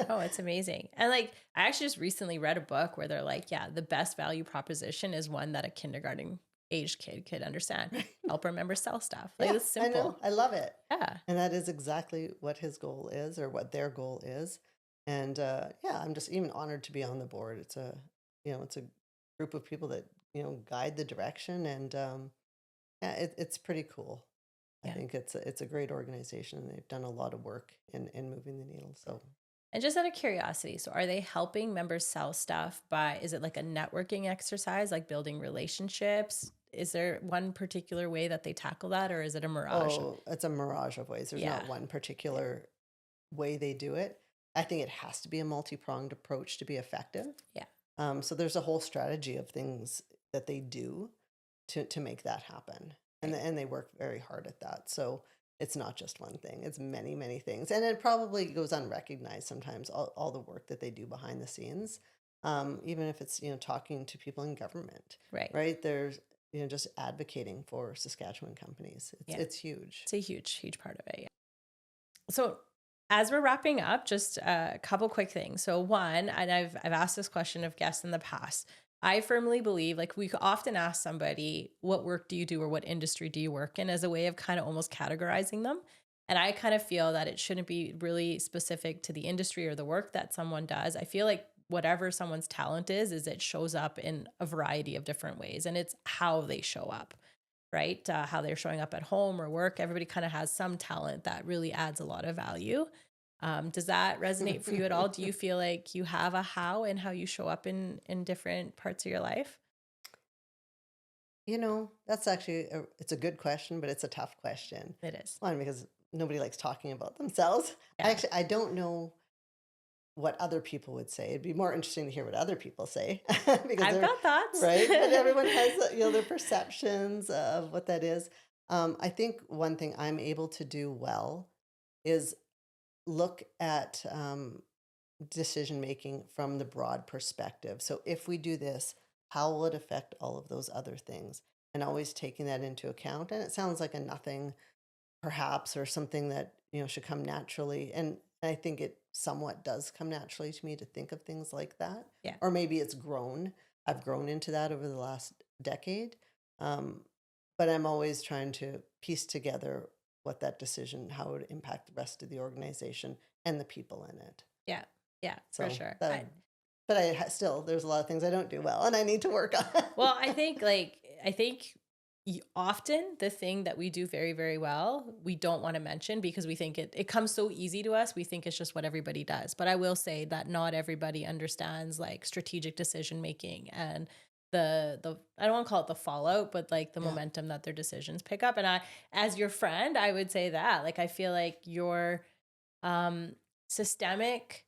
Oh, it's amazing. And like, I actually just recently read a book where they're like, yeah, the best value proposition is one that a kindergarten aged kid could understand. Help remember sell stuff. Like, Yeah, it's I know. simple. I love it. Yeah. And that is exactly what his goal is, or what their goal is. And yeah, I'm just even honored to be on the board. It's a group of people that, guide the direction. And yeah, it's pretty cool. I Yeah. think it's a great organization, and they've done a lot of work in moving the needle. So And just out of curiosity, so are they helping members sell stuff by, is it like a networking exercise, like building relationships? Is there one particular way that they tackle that, or is it a mirage? oh, it's a mirage of ways. There's Yeah. not one particular way they do it. I think it has to be a multi-pronged approach to be effective. Yeah. So there's a whole strategy of things that they do to make that happen, and they work very hard at that. So it's not just one thing; it's many, many things, and it probably goes unrecognized sometimes. All the work that they do behind the scenes, even if it's talking to people in government, Right. right? There's just advocating for Saskatchewan companies. Yeah. It's huge. It's a huge, huge part of it. Yeah. So as we're wrapping up, just a couple quick things. So one, and I've asked this question of guests in the past. I firmly believe, like, we often ask somebody, what work do you do, or what industry do you work in, as a way of kind of almost categorizing them. And I kind of feel that it shouldn't be really specific to the industry or the work that someone does. I feel like whatever someone's talent is it shows up in a variety of different ways, and it's how they show up, right? How they're showing up at home or work. Everybody kind of has some talent that really adds a lot of value. Does that resonate for you at all? Do you feel like you have a how in how you show up in different parts of your life? That's actually it's a good question, but it's a tough question. It is. One, because nobody likes talking about themselves. Yeah. I don't know what other people would say. It'd be more interesting to hear what other people say, because I've they're got thoughts. right. But everyone has their perceptions of what that is. I think one thing I'm able to do well is look at decision making from the broad perspective. So if we do this, how will it affect all of those other things? And always taking that into account. And it sounds like a nothing, perhaps, or something that should come naturally. And I think it somewhat does come naturally to me to think of things like that. Yeah. Or maybe it's grown. I've grown into that over the last decade. Um, but I'm always trying to piece together what that decision, how it would impact the rest of the organization and the people in it. Yeah. Yeah, So for sure. but still, there's a lot of things I don't do well, and I need to work on. Well, I think often the thing that we do very, very well, we don't want to mention because we think it comes so easy to us. We think it's just what everybody does. But I will say that not everybody understands like strategic decision making and the I don't want to call it the fallout, but like the Yeah. momentum that their decisions pick up. And as your friend, I would say that, like, I feel like your systemic,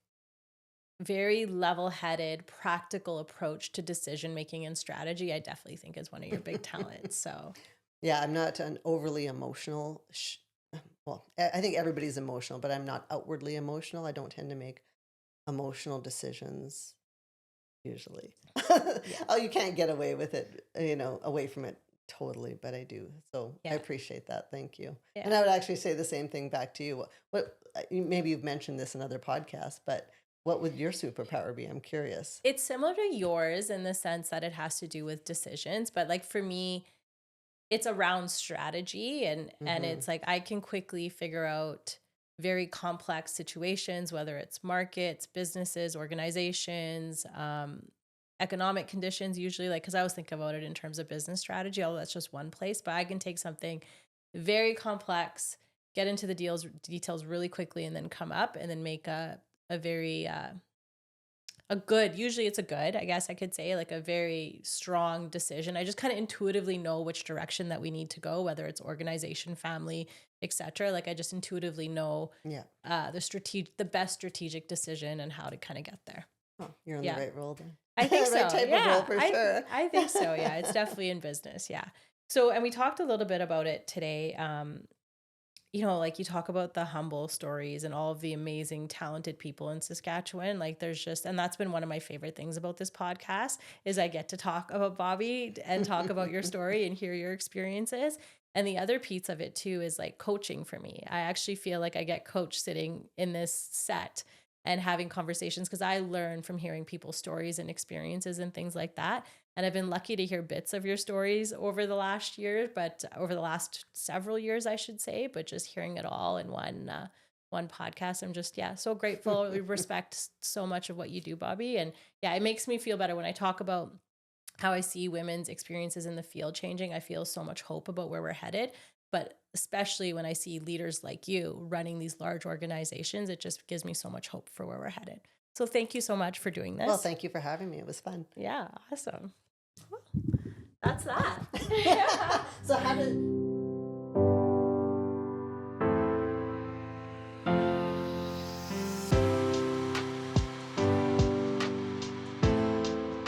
very level-headed, practical approach to decision making and strategy, I definitely think is one of your big talents. So Yeah, I'm not an overly emotional. Well, I think everybody's emotional, but I'm not outwardly emotional. I don't tend to make emotional decisions usually. yeah, Oh, you can't get away with it, away from it totally, but I do. So I yeah, appreciate that. Thank you. yeah. And I would actually say the same thing back to you. Maybe you've mentioned this in other podcasts, but what would your superpower be? I'm curious. It's similar to yours in the sense that it has to do with decisions, but like for me, it's around strategy, and Mm-hmm. it's like I can quickly figure out very complex situations, whether it's markets, businesses, organizations, economic conditions, usually, like because I always think about it in terms of business strategy, although that's just one place, but I can take something very complex, get into the details really quickly, and then come up and then make a very a good, usually it's a good, I guess I could say, like a very strong decision. I just kind of intuitively know which direction that we need to go, whether it's organization, family, etc. Like I just intuitively know Yeah. the best strategic decision and how to kind of get there. Oh, you're in the Yeah. right role then. I think Right so. type of role Yeah. for sure. I think so. Yeah. It's definitely in business. Yeah. So, and we talked a little bit about it today. Like you talk about the humble stories and all of the amazing, talented people in Saskatchewan. Like there's just, and that's been one of my favorite things about this podcast is I get to talk about Bobby and talk about your story and hear your experiences. And the other piece of it too is like coaching for me. I actually feel like I get coached sitting in this set and having conversations because I learn from hearing people's stories and experiences and things like that. And I've been lucky to hear bits of your stories over the last year, but over the last several years, I should say, but just hearing it all in one podcast, I'm just, so grateful. We respect so much of what you do, Bobby. And yeah, it makes me feel better when I talk about how I see women's experiences in the field changing. I feel so much hope about where we're headed, but especially when I see leaders like you running these large organizations, it just gives me so much hope for where we're headed. So thank you so much for doing this. Well, thank you for having me. It was fun. Yeah, awesome. Well, that's that. So how did